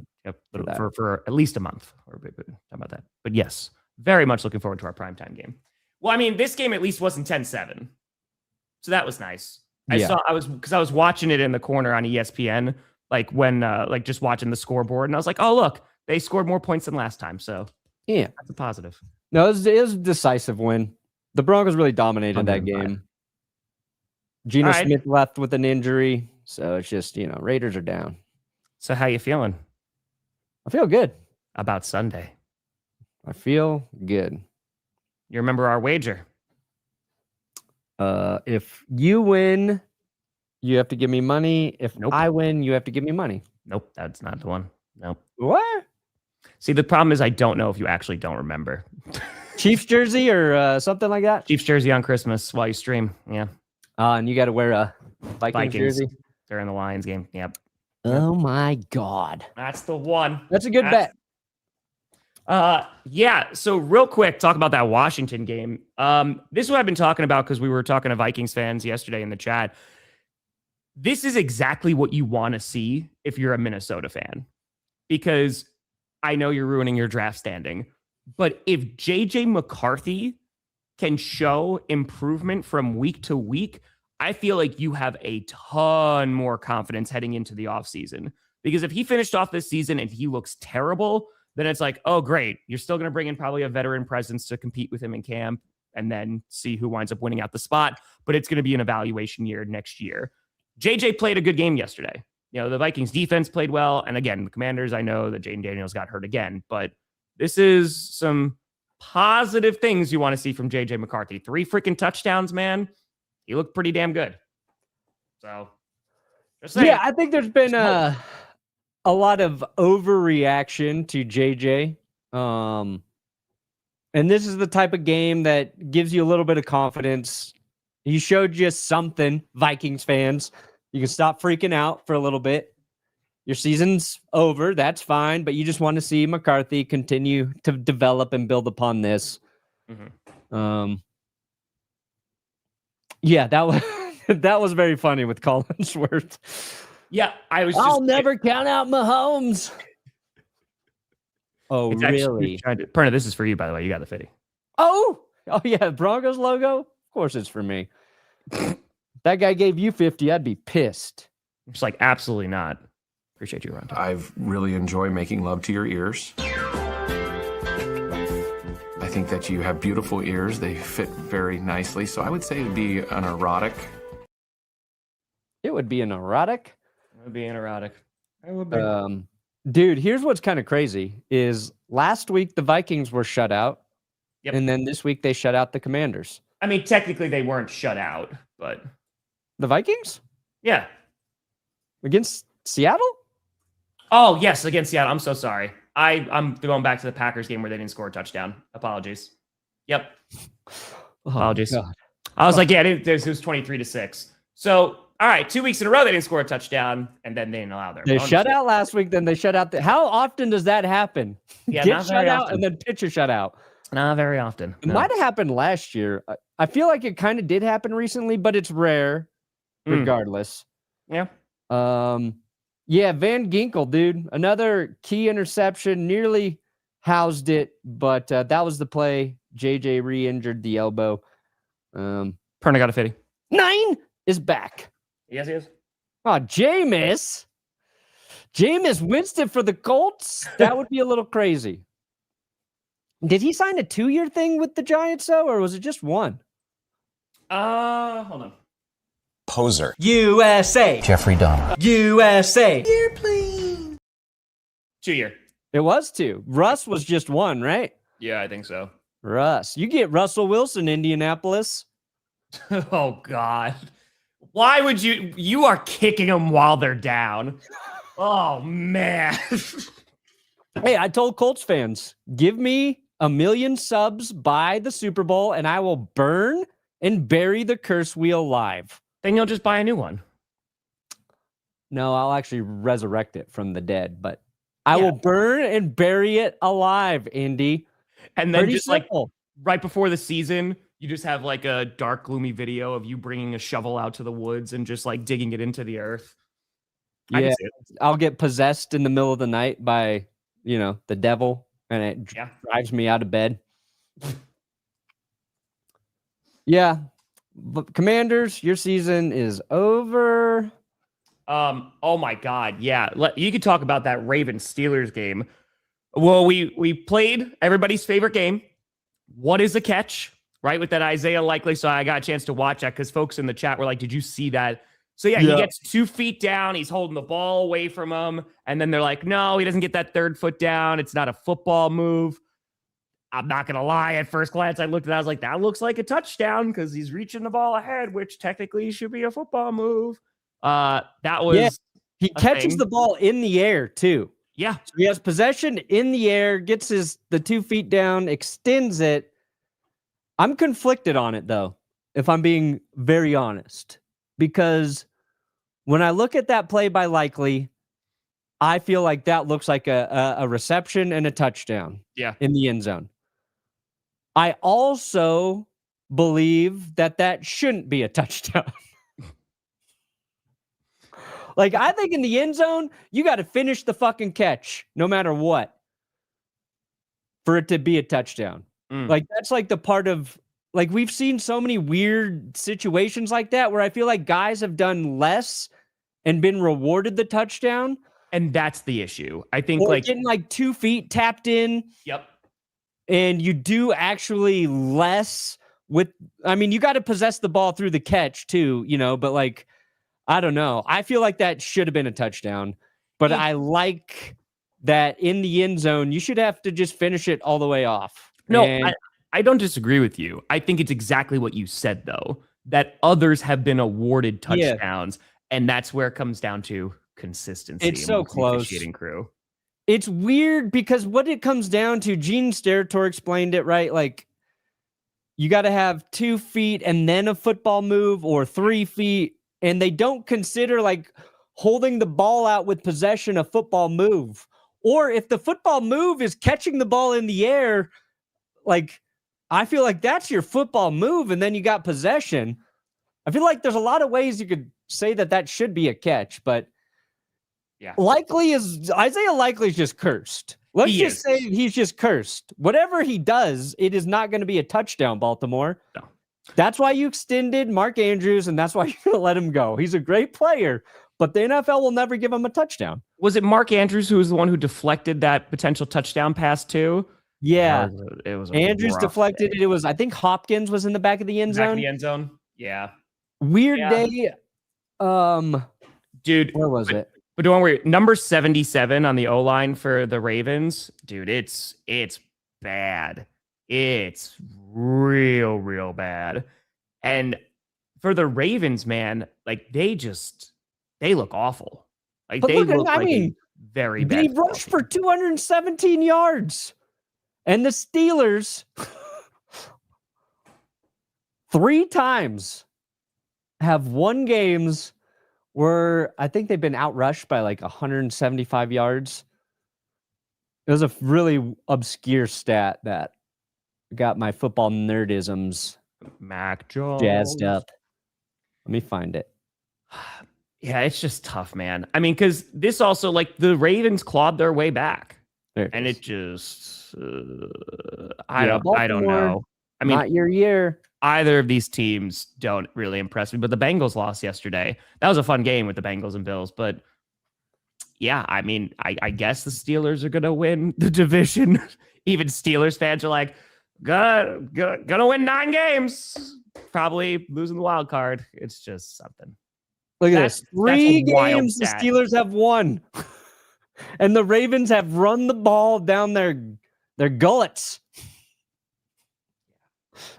Speaker 1: for at least a month. Or how about that? But yes, very much looking forward to our primetime game. Well, I mean, this game at least wasn't 10-7, so that was nice. I was watching it in the corner on ESPN, like when just watching the scoreboard, and I was like, oh look, they scored more points than last time. So
Speaker 2: yeah,
Speaker 1: that's a positive.
Speaker 2: No, it was a decisive win. The Broncos really dominated that game. Geno Smith left with an injury, so it's just, Raiders are down.
Speaker 1: So how you feeling?
Speaker 2: I feel good.
Speaker 1: About Sunday?
Speaker 2: I feel good.
Speaker 1: You remember our wager?
Speaker 2: If you win, you have to give me money. If I win, you have to give me money.
Speaker 1: Nope, that's not the one. Nope.
Speaker 2: What?
Speaker 1: See, the problem is I don't know if you actually don't remember.
Speaker 2: Chiefs jersey or something like that?
Speaker 1: Chiefs jersey on Christmas while you stream. Yeah.
Speaker 2: And you got to wear a Vikings jersey?
Speaker 1: During the Lions game. Yep.
Speaker 2: Oh, my God.
Speaker 1: That's the one.
Speaker 2: That's a good bet.
Speaker 1: Yeah. So real quick, talk about that Washington game. This is what I've been talking about because we were talking to Vikings fans yesterday in the chat. This is exactly what you want to see if you're a Minnesota fan, because I know you're ruining your draft standing, but if JJ McCarthy can show improvement from week to week, I feel like you have a ton more confidence heading into the offseason. Because if he finished off this season and he looks terrible, then it's like, oh, great. You're still going to bring in probably a veteran presence to compete with him in camp and then see who winds up winning out the spot. But it's going to be an evaluation year next year. JJ played a good game yesterday. The Vikings defense played well. And again, the Commanders, I know that Jayden Daniels got hurt again, but this is some positive things you want to see from JJ McCarthy. 3 freaking touchdowns, man. He looked pretty damn good. So, just saying.
Speaker 2: Yeah, I think there's been a lot of overreaction to JJ. And this is the type of game that gives you a little bit of confidence. He showed you something, Vikings fans. You can stop freaking out for a little bit. Your season's over. That's fine. But you just want to see McCarthy continue to develop and build upon this.
Speaker 1: Mm-hmm.
Speaker 2: Yeah, that was that was very funny with Collinsworth.
Speaker 1: Yeah,
Speaker 2: I'll never count out Mahomes. Oh, really?
Speaker 1: Perna, this is for you, by the way. You got the fitty.
Speaker 2: Oh, yeah. Broncos logo? Of course it's for me. That guy gave you 50. I'd be pissed.
Speaker 1: Just like, absolutely not. Appreciate you, Ron.
Speaker 3: I've really enjoyed making love to your ears. I think that you have beautiful ears. They fit very nicely. So I would say it would be an erotic.
Speaker 2: It would be an erotic?
Speaker 1: It would be an erotic. It would be.
Speaker 2: Dude, here's what's kind of crazy is last week the Vikings were shut out.
Speaker 1: Yep.
Speaker 2: And then this week they shut out the Commanders.
Speaker 1: I mean, technically they weren't shut out, but
Speaker 2: the Vikings?
Speaker 1: Yeah.
Speaker 2: Against Seattle?
Speaker 1: Oh, yes, against Seattle. I'm so sorry. I'm going back to the Packers game where they didn't score a touchdown. Apologies. Yep. Apologies.
Speaker 2: God.
Speaker 1: I was like, yeah, it was 23-6. So, all right, 2 weeks in a row they didn't score a touchdown, and then they didn't allow their.
Speaker 2: They shut out last week, then they shut out. How often does that happen?
Speaker 1: Yeah,
Speaker 2: Get shut out
Speaker 1: often.
Speaker 2: and then pitch a shutout.
Speaker 1: Not very often.
Speaker 2: It might have happened last year. I feel like it kind of did happen recently, but it's rare, regardless.
Speaker 1: Yeah.
Speaker 2: Yeah, Van Ginkel, dude. Another key interception, nearly housed it, but that was the play. JJ re-injured the elbow.
Speaker 1: Perna got a fitty.
Speaker 2: 9 is back.
Speaker 1: Yes, he is.
Speaker 2: Oh, Jameis. Jameis Winston for the Colts? That would be a little crazy. Did he sign a 2-year thing with the Giants, though, or was it just 1?
Speaker 1: Hold on.
Speaker 4: Poser.
Speaker 2: USA.
Speaker 4: Jeffrey Dahmer.
Speaker 2: USA.
Speaker 4: Airplane.
Speaker 1: 2-year.
Speaker 2: It was 2. Russ was just 1, right?
Speaker 1: Yeah, I think so.
Speaker 2: Russ. You get Russell Wilson, Indianapolis.
Speaker 1: Oh, God. Why would you are kicking them while they're down. Oh, man.
Speaker 2: Hey, I told Colts fans, give me 1 million subs by the Super Bowl, and I will burn and bury the curse wheel live.
Speaker 1: Then you'll just buy a new one.
Speaker 2: No, I'll actually resurrect it from the dead, but I will burn and bury it alive, Indy.
Speaker 1: And then
Speaker 2: Pretty
Speaker 1: just
Speaker 2: simple.
Speaker 1: like right before the season, you just have like a dark, gloomy video of you bringing a shovel out to the woods and just like digging it into the earth.
Speaker 2: Yeah, I'll get possessed in the middle of the night by, the devil, and it drives me out of bed. Yeah. But Commanders, your season is over.
Speaker 1: Oh my God. Yeah. You could talk about that Ravens-Steelers game. Well, we played everybody's favorite game. What is a catch? Right? With that Isaiah Likely. So I got a chance to watch that because folks in the chat were like, did you see that? So yeah, he gets 2 feet down. He's holding the ball away from him. And then they're like, no, he doesn't get that 3rd foot down. It's not a football move. I'm not going to lie. At first glance, I looked at it. I was like, that looks like a touchdown because he's reaching the ball ahead, which technically should be a football move. That was
Speaker 2: he catches the ball in the air too.
Speaker 1: Yeah.
Speaker 2: So he has possession in the air, gets the 2 feet down, extends it. I'm conflicted on it though, if I'm being very honest, because when I look at that play by Likely, I feel like that looks like a reception and a touchdown in the end zone. I also believe that shouldn't be a touchdown. Like, I think in the end zone, you got to finish the fucking catch no matter what for it to be a touchdown. Like, that's like the part of, like, we've seen so many weird situations like that where I feel like guys have done less and been rewarded the touchdown.
Speaker 1: And that's the issue. I think
Speaker 2: or
Speaker 1: like
Speaker 2: getting like 2 feet tapped in.
Speaker 1: Yep.
Speaker 2: And you do actually less with, I mean, you got to possess the ball through the catch too, but like, I don't know. I feel like that should have been a touchdown, but I like that in the end zone, you should have to just finish it all the way off.
Speaker 1: No,
Speaker 2: And
Speaker 1: I don't disagree with you. I think it's exactly what you said, though, that others have been awarded touchdowns, and that's where it comes down to consistency.
Speaker 2: It's so
Speaker 1: amongst the
Speaker 2: close.
Speaker 1: officiating crew.
Speaker 2: it's weird because what it comes down to, Gene Steratore explained it, right? Like, you got to have 2 feet and then a football move, or 3 feet, and they don't consider like holding the ball out with possession a football move. Or if the football move is catching the ball in the air, like, I feel like that's your football move, and then you got possession. I feel like there's a lot of ways you could say that should be a catch, but
Speaker 1: Yeah.
Speaker 2: Isaiah Likely is just cursed. Let's just say he's just cursed. Whatever he does, it is not going to be a touchdown, Baltimore.
Speaker 1: No.
Speaker 2: That's why you extended Mark Andrews, and that's why you're going to let him go. He's a great player, but the NFL will never give him a touchdown.
Speaker 1: Was it Mark Andrews who was the one who deflected that potential touchdown pass too?
Speaker 2: Yeah.
Speaker 1: It was
Speaker 2: Andrews deflected it. It was, I think Hopkins was in the back of the end zone.
Speaker 1: Back of the end zone. Yeah.
Speaker 2: Weird
Speaker 1: Yeah.
Speaker 2: day.
Speaker 1: Dude.
Speaker 2: Where was it?
Speaker 1: But don't worry, number 77 on the O-line for the Ravens, dude, it's bad. It's real bad. And for the Ravens, man, like they look awful. Like
Speaker 2: But
Speaker 1: they look like a very bad.
Speaker 2: They rushed for 217 yards. And the Steelers 3 times have won games where I think they've been outrushed by like 175 yards. It was a really obscure stat that got my football nerdisms
Speaker 1: Mac Jones
Speaker 2: jazzed up. Let me find it.
Speaker 1: Yeah, it's just tough, man. I mean, because this also, like, the Ravens clawed their way back, and it just, I don't know. I mean,
Speaker 2: not your year.
Speaker 1: Either of these teams don't really impress me, but the Bengals lost yesterday. That was a fun game with the Bengals and Bills, but yeah, I mean, I guess the Steelers are gonna win the division. Even Steelers fans are like, gonna win 9 games, probably losing the wild card. It's just something.
Speaker 2: Look at this. 3 games the
Speaker 1: stat.
Speaker 2: Steelers have won. And the Ravens have run the ball down their gullets.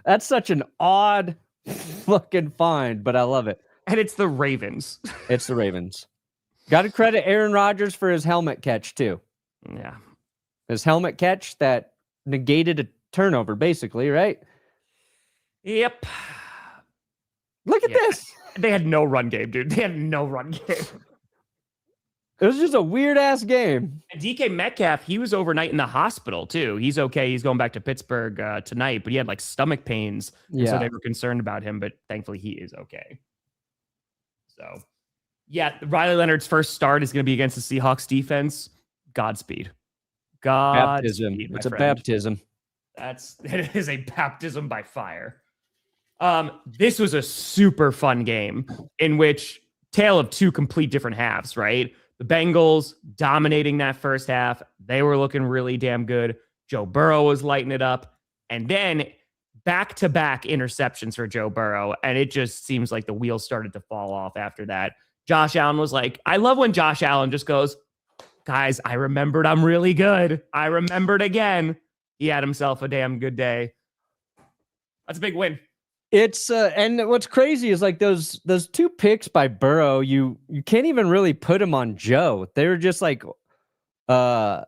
Speaker 2: That's such an odd fucking find, but I love it.
Speaker 1: And it's the Ravens.
Speaker 2: It's the Ravens. Got to credit Aaron Rodgers for his helmet catch, too.
Speaker 1: Yeah.
Speaker 2: His helmet catch that negated a turnover, basically, right?
Speaker 1: Yep.
Speaker 2: Look at this.
Speaker 1: They had no run game, dude. They had no run game.
Speaker 2: It was just a weird-ass game.
Speaker 1: And DK Metcalf, he was overnight in the hospital, too. He's okay. He's going back to Pittsburgh tonight, but he had, like, stomach pains.
Speaker 2: Yeah.
Speaker 1: So they were concerned about him, but thankfully he is okay. So, yeah, Riley Leonard's first start is going to be against the Seahawks defense. Godspeed.
Speaker 2: Baptism.
Speaker 1: Godspeed, my
Speaker 2: It's a
Speaker 1: friend.
Speaker 2: baptism.
Speaker 1: It is a baptism by fire. This was a super fun game in which tale of 2 complete different halves, right? The Bengals dominating that first half. They were looking really damn good. Joe Burrow was lighting it up. And then back-to-back interceptions for Joe Burrow. And it just seems like the wheels started to fall off after that. Josh Allen was like, I love when Josh Allen just goes, guys, I remembered I'm really good. I remembered again. He had himself a damn good day. That's a big win.
Speaker 2: It's and what's crazy is like those 2 picks by Burrow, you can't even really put them on Joe. They were just like Benford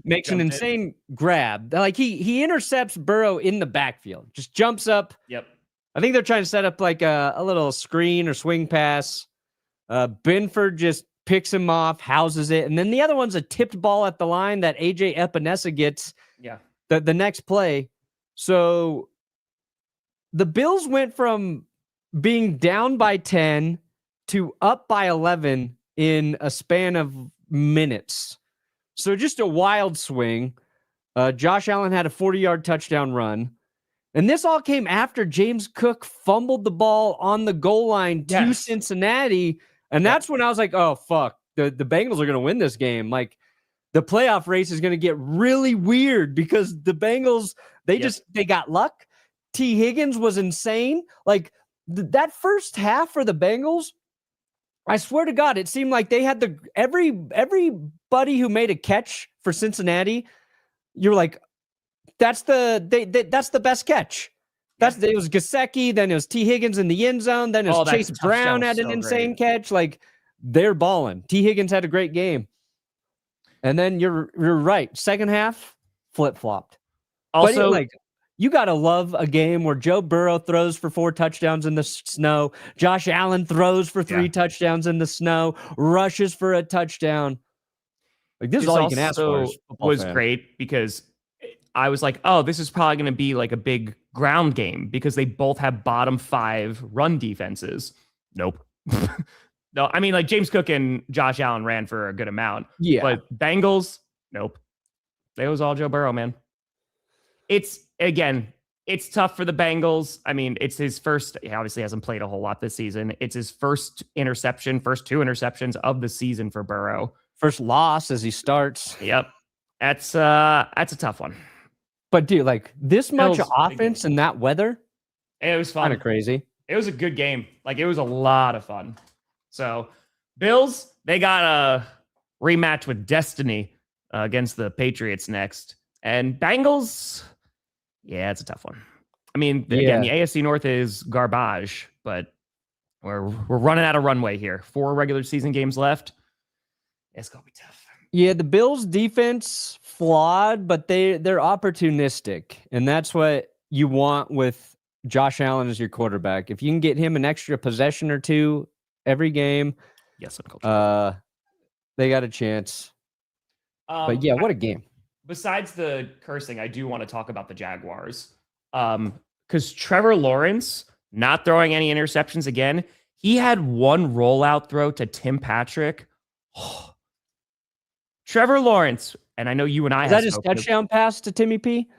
Speaker 2: makes an insane grab. Like he intercepts Burrow in the backfield, just jumps up.
Speaker 1: Yep.
Speaker 2: I think they're trying to set up like a little screen or swing pass. Benford just picks him off, houses it, and then the other one's a tipped ball at the line that AJ Epinesa gets.
Speaker 1: Yeah.
Speaker 2: The next play. So the Bills went from being down by 10 to up by 11 in a span of minutes. So just a wild swing. Josh Allen had a 40-yard touchdown run. And this all came after James Cook fumbled the ball on the goal line to Cincinnati. And that's when I was like, oh, fuck. The Bengals are going to win this game. Like, the playoff race is going to get really weird because the Bengals, they got luck. T. Higgins was insane. Like that first half for the Bengals, I swear to God, it seemed like they had everybody who made a catch for Cincinnati. You're like, that's the best catch. It was Gesicki, then it was T. Higgins in the end zone, then it was Chase Brown had an insane catch. Like, they're balling. T. Higgins had a great game. And then you're right. Second half, flip-flopped.
Speaker 1: Also,
Speaker 2: but you got to love a game where Joe Burrow throws for 4 touchdowns in the snow. Josh Allen throws for 3 touchdowns in the snow, rushes for a touchdown. Like, this is all you can ask for.
Speaker 1: Was great because I was like, oh, this is probably going to be like a big ground game because they both have bottom 5 run defenses. Nope. No, I mean, like James Cook and Josh Allen ran for a good amount.
Speaker 2: Yeah.
Speaker 1: But Bengals, nope. It was all Joe Burrow, man. It's tough for the Bengals. I mean, it's his first, he obviously hasn't played a whole lot this season. It's his first 2 interceptions of the season for Burrow.
Speaker 2: First loss as he starts.
Speaker 1: Yep. That's a tough one.
Speaker 2: But dude, like this much offense in that weather,
Speaker 1: it was fun.
Speaker 2: Kind of crazy.
Speaker 1: It was a good game. Like, it was a lot of fun. So, Bills, they got a rematch with Destiny against the Patriots next. And Bengals, yeah, it's a tough one. I mean, again, the AFC North is garbage, but we're running out of runway here. 4 regular season games left. It's going to be tough.
Speaker 2: Yeah, the Bills' defense flawed, but they're opportunistic. And that's what you want with Josh Allen as your quarterback. If you can get him an extra possession or 2 every game,
Speaker 1: yes,
Speaker 2: they got a chance. But yeah, what a game.
Speaker 1: Besides the cursing, I do want to talk about the Jaguars. Because Trevor Lawrence not throwing any interceptions again. He had 1 rollout throw to Tim Patrick. Trevor Lawrence, and I know you and I.
Speaker 2: Is that his touchdown pass to Timmy P?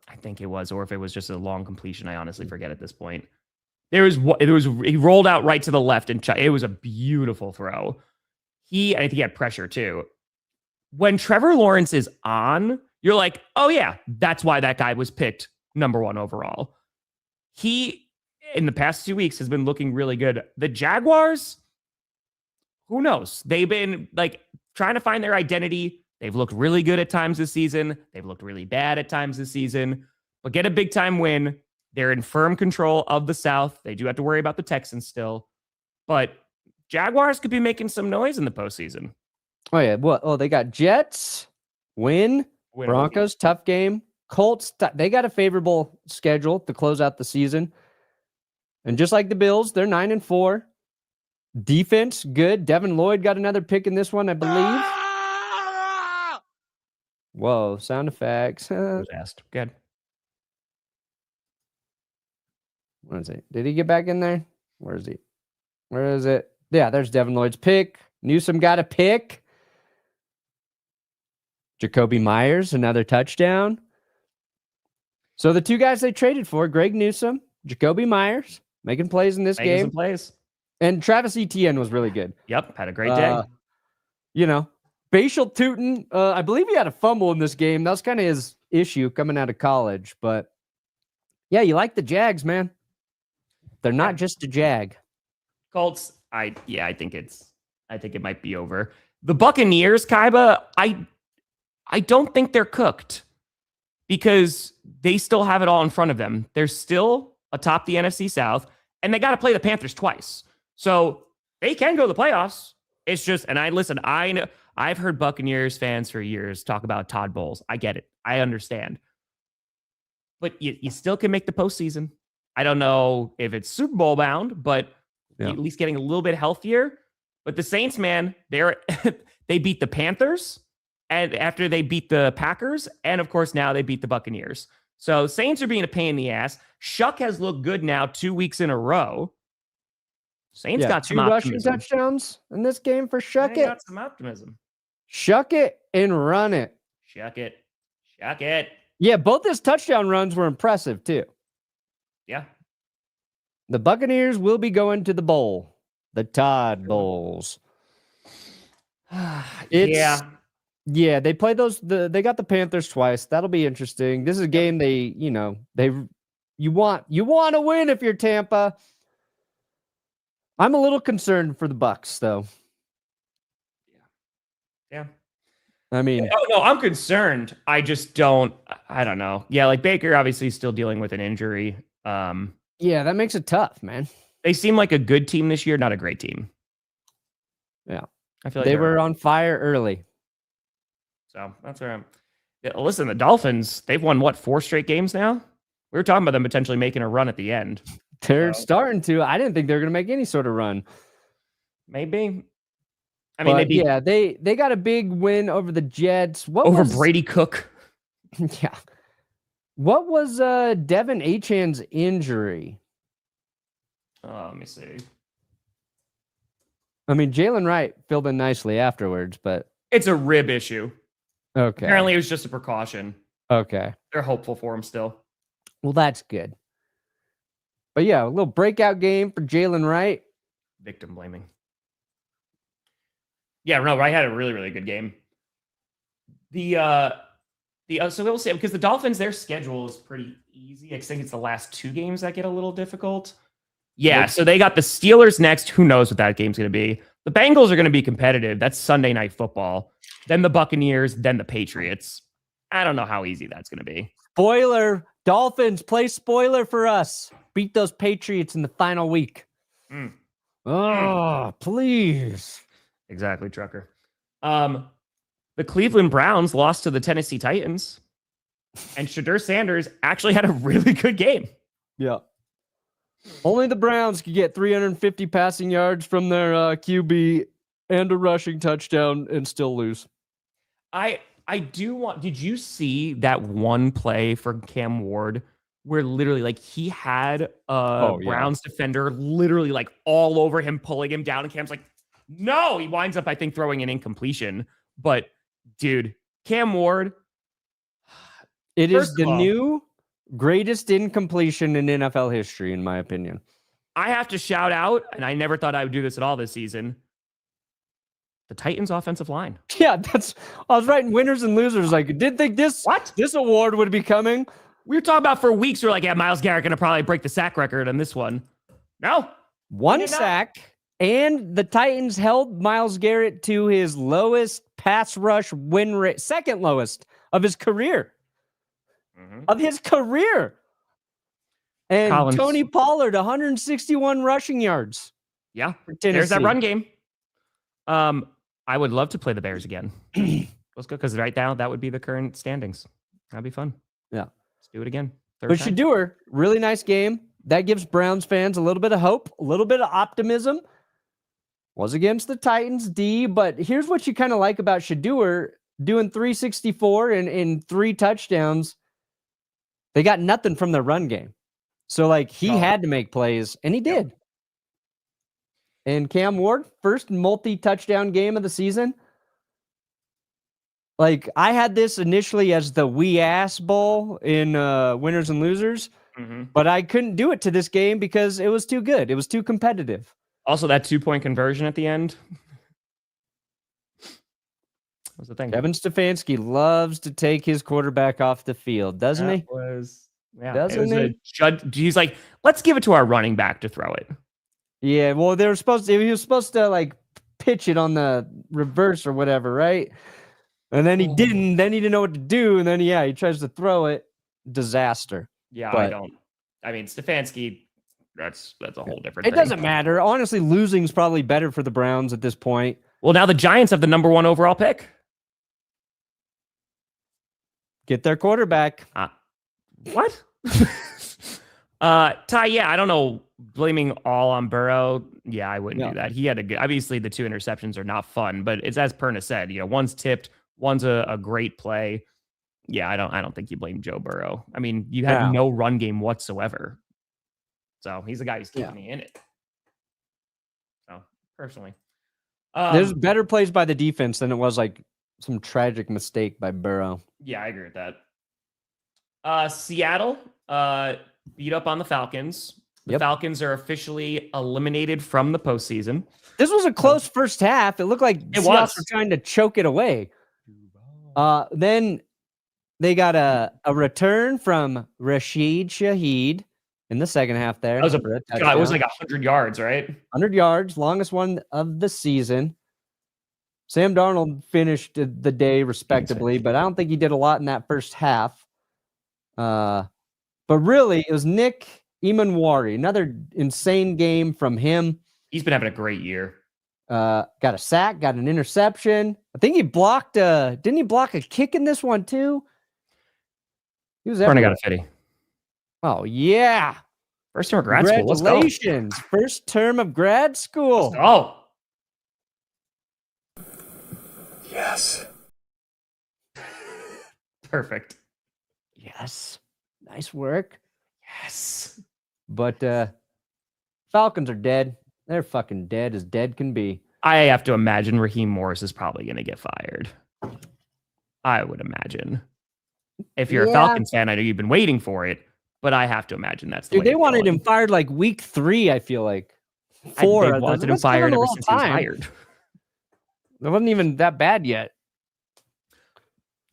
Speaker 1: I think it was, or if it was just a long completion, I honestly forget at this point. He rolled out right to the left, and it was a beautiful throw. I think he had pressure too. When Trevor Lawrence is on, you're like, oh yeah, that's why that guy was picked number 1 overall. He, in the past 2 weeks, has been looking really good. The Jaguars, who knows? They've been like trying to find their identity. They've looked really good at times this season. They've looked really bad at times this season, but get a big time win. They're in firm control of the South. They do have to worry about the Texans still, but Jaguars could be making some noise in the postseason.
Speaker 2: Oh yeah. Well, they got Jets, win Broncos, tough game. Colts, they got a favorable schedule to close out the season. And just like the Bills, they're 9-4. Defense, good. Devin Lloyd got another pick in this one, I believe. Whoa, sound effects.
Speaker 1: Was asked. Good.
Speaker 2: What is it? Did he get back in there? Where is he? Where is it? Yeah, there's Devin Lloyd's pick. Newsome got a pick. Jacoby Myers, another touchdown. So the 2 guys they traded for, Greg Newsome, Jacoby Myers, making plays in this game.
Speaker 1: Plays.
Speaker 2: And Travis Etienne was really good.
Speaker 1: Yep, had a great day.
Speaker 2: Bashal Tootin, I believe he had a fumble in this game. That was kind of his issue coming out of college. But yeah, you like the Jags, man. They're not just a Jag.
Speaker 1: Colts, I think it might be over. The Buccaneers, Kaiba, I don't think they're cooked because they still have it all in front of them. They're still atop the NFC South, and they got to play the Panthers twice. So they can go to the playoffs. It's just, and I know I've heard Buccaneers fans for years talk about Todd Bowles. I get it. I understand. But you still can make the postseason. I don't know if it's Super Bowl bound, but at least getting a little bit healthier. But the Saints, man, they beat the Panthers, and after they beat the Packers, and of course now they beat the Buccaneers. So Saints are being a pain in the ass. Shough has looked good now 2 weeks in a row. Saints got some
Speaker 2: 2
Speaker 1: optimism.
Speaker 2: rushing touchdowns in this game for Shough.
Speaker 1: Got some optimism.
Speaker 2: Shuck it and run it.
Speaker 1: Shuck it. Shuck it.
Speaker 2: Yeah, both his touchdown runs were impressive too.
Speaker 1: Yeah.
Speaker 2: The Buccaneers will be going to the bowl. The Todd Bowls.
Speaker 1: Yeah.
Speaker 2: Yeah, they play they got the Panthers twice. That'll be interesting. This is a game you want to win if you're Tampa. I'm a little concerned for the Bucs, though.
Speaker 1: Yeah.
Speaker 2: I mean,
Speaker 1: no, I'm concerned. I just don't. I don't know. Yeah, like Baker obviously still dealing with an injury.
Speaker 2: yeah, that makes it tough, man.
Speaker 1: They seem like a good team this year, not a great team.
Speaker 2: Yeah,
Speaker 1: I feel like
Speaker 2: they
Speaker 1: they're-
Speaker 2: were on fire early.
Speaker 1: So that's where I'm. Yeah, listen, the Dolphins, they've won what, 4 straight games now? We were talking about them potentially making a run at the end.
Speaker 2: They're
Speaker 1: So-
Speaker 2: starting to. I didn't think they were going to make any sort of run.
Speaker 1: Maybe. I mean,
Speaker 2: But
Speaker 1: they beat
Speaker 2: yeah, they got a big win over the Jets. What
Speaker 1: over
Speaker 2: was,
Speaker 1: Brady Cook.
Speaker 2: Yeah. What was Devin Achan's injury?
Speaker 1: Let me see.
Speaker 2: I mean, Jalen Wright filled in nicely afterwards, but
Speaker 1: It's a rib issue.
Speaker 2: okay.
Speaker 1: Apparently, it was just a precaution.
Speaker 2: Okay.
Speaker 1: They're hopeful for him still.
Speaker 2: Well, that's good. But yeah, a little breakout game for Jalen Wright.
Speaker 1: Victim blaming. Yeah, no, Wright had a really, really good game. So we'll see, because the Dolphins, their schedule is pretty easy. I think it's the last 2 games that get a little difficult. Yeah,
Speaker 2: Yep.
Speaker 1: so they got the Steelers next. Who knows what that game's going to be? The Bengals are going to be competitive. That's Sunday Night Football. Then the Buccaneers, then the Patriots. I don't know how easy that's going to be.
Speaker 2: Spoiler, Dolphins, play spoiler for us. Beat those Patriots in the final week.
Speaker 1: Mm.
Speaker 2: Oh, please.
Speaker 1: Exactly, Trucker. The Cleveland Browns lost to the Tennessee Titans, and Shedeur Sanders actually had a really good game.
Speaker 2: Yeah. Only the Browns could get 350 passing yards from their QB and a rushing touchdown and still lose.
Speaker 1: I do want. Did you see that one play for Cam Ward where literally, like, he had a Browns defender literally like all over him, pulling him down, and Cam's like, no. He winds up, I think, throwing an incompletion. But dude, Cam Ward.
Speaker 2: It is
Speaker 1: First
Speaker 2: the
Speaker 1: of all,
Speaker 2: new greatest incompletion in NFL history, in my opinion.
Speaker 1: I have to shout out, and I never thought I would do this at all this season, the Titans offensive line.
Speaker 2: Yeah, I was writing winners and losers. Like, didn't think this award would be coming.
Speaker 1: We were talking about for weeks. We're like, yeah, Myles Garrett going to probably break the sack record on this one. No.
Speaker 2: One sack, and the Titans held Myles Garrett to his lowest pass rush win rate, second lowest of his career. And
Speaker 1: Collins.
Speaker 2: Tony Pollard, 161 rushing yards.
Speaker 1: Yeah.
Speaker 2: For
Speaker 1: There's that
Speaker 2: Tennessee.
Speaker 1: run game. I would love to play the Bears again. Let's go, because right now that would be the current standings. That'd be fun.
Speaker 2: Yeah.
Speaker 1: Let's do it again.
Speaker 2: But Shedeur, really nice game. That gives Browns fans a little bit of hope, a little bit of optimism. Was against the Titans D, but here's what you kind of like about Shedeur doing 364 and 3 touchdowns. They got nothing from their run game. So, like, he had to make plays, and he did. And Cam Ward, first multi-touchdown game of the season. Like, I had this initially as the wee ass bowl in winners and losers, but I couldn't do it to this game because it was too good. It was too competitive.
Speaker 1: Also, that 2-point conversion at the end was the thing.
Speaker 2: Kevin Stefanski loves to take his quarterback off the field, doesn't he? Doesn't he?
Speaker 1: He's like, let's give it to our running back to throw it.
Speaker 2: Yeah, well, he was supposed to like pitch it on the reverse or whatever, right? And then he didn't. Then he didn't know what to do. And then he tries to throw it. Disaster.
Speaker 1: Yeah,
Speaker 2: But
Speaker 1: I mean, Stefanski, that's a whole different
Speaker 2: it
Speaker 1: thing.
Speaker 2: doesn't matter. Honestly, losing's probably better for the Browns at this point.
Speaker 1: Well, now the Giants have the number 1 overall pick.
Speaker 2: Get their quarterback.
Speaker 1: What? Ty, yeah, I don't know. Blaming all on Burrow. Yeah, I wouldn't do that. He had a good, obviously the 2 interceptions are not fun, but it's as Perna said, one's tipped, one's a great play. Yeah, I don't think you blame Joe Burrow. I mean, you had no run game whatsoever. So he's the guy who's keeping me in it. So personally.
Speaker 2: There's better plays by the defense than it was like some tragic mistake by Burrow.
Speaker 1: Yeah, I agree with that. Seattle beat up on the Falcons. The Falcons are officially eliminated from the postseason.
Speaker 2: This was a close first half. It looked like Seahawks were trying to choke it away. Then they got a return from Rashid Shaheed in the second half there.
Speaker 1: That was
Speaker 2: for a
Speaker 1: God, it was
Speaker 2: touchdown.
Speaker 1: like 100 yards, right?
Speaker 2: 100 yards, longest one of the season. Sam Darnold finished the day respectably, but I don't think he did a lot in that first half. But really, it was Nick Emanwari, another insane game from him.
Speaker 1: He's been having a great year.
Speaker 2: Got a sack, got an interception. I think he blocked didn't he block a kick in this one too? He was
Speaker 1: Perna
Speaker 2: everywhere.
Speaker 1: got a fitty.
Speaker 2: Oh yeah.
Speaker 1: First term of grad school. Let's go.
Speaker 2: Congratulations. First term of grad school.
Speaker 1: Oh,
Speaker 4: Yes.
Speaker 1: perfect.
Speaker 2: Yes. Nice work.
Speaker 1: Yes.
Speaker 2: But Falcons are dead. They're fucking dead as dead can be.
Speaker 1: I have to imagine Raheem Morris is probably going to get fired. I would imagine. If you're a Falcons fan, I know you've been waiting for it, but I have to imagine that's the
Speaker 2: Dude,
Speaker 1: way
Speaker 2: they
Speaker 1: it's
Speaker 2: wanted
Speaker 1: going.
Speaker 2: him fired like week 3, I feel like.
Speaker 1: They
Speaker 2: 4.
Speaker 1: wanted him
Speaker 2: Let's give
Speaker 1: fired
Speaker 2: a
Speaker 1: ever
Speaker 2: little
Speaker 1: since he was
Speaker 2: time.
Speaker 1: hired.
Speaker 2: It wasn't even that bad yet.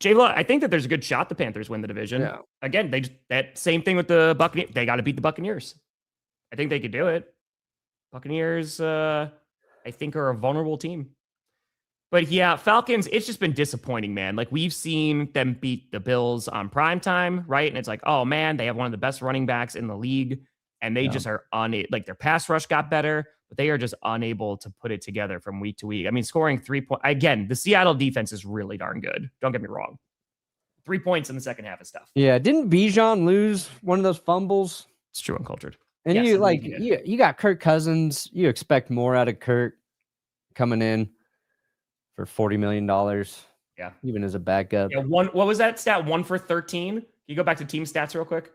Speaker 1: J-Lo, I think that there's a good shot the Panthers win the division.
Speaker 2: Yeah.
Speaker 1: Again, that same thing with the Buccaneers. They got to beat the Buccaneers. I think they could do it. Buccaneers, I think, are a vulnerable team. But yeah, Falcons, it's just been disappointing, man. Like, we've seen them beat the Bills on primetime, right? And it's like, oh, man, they have one of the best running backs in the league. And they just are like, their pass rush got better, but they are just unable to put it together from week to week. I mean, scoring 3 points. Again, the Seattle defense is really darn good. Don't get me wrong. 3 points in the second half is tough.
Speaker 2: Yeah, didn't Bijan lose one of those fumbles?
Speaker 1: It's true, uncultured.
Speaker 2: And
Speaker 1: Yes,
Speaker 2: you
Speaker 1: indeed he did.
Speaker 2: you got Kirk Cousins. You expect more out of Kirk coming in for $40 million.
Speaker 1: Yeah.
Speaker 2: Even as a backup.
Speaker 1: Yeah, what was that stat? 1 for 13. Can you go back to team stats real quick?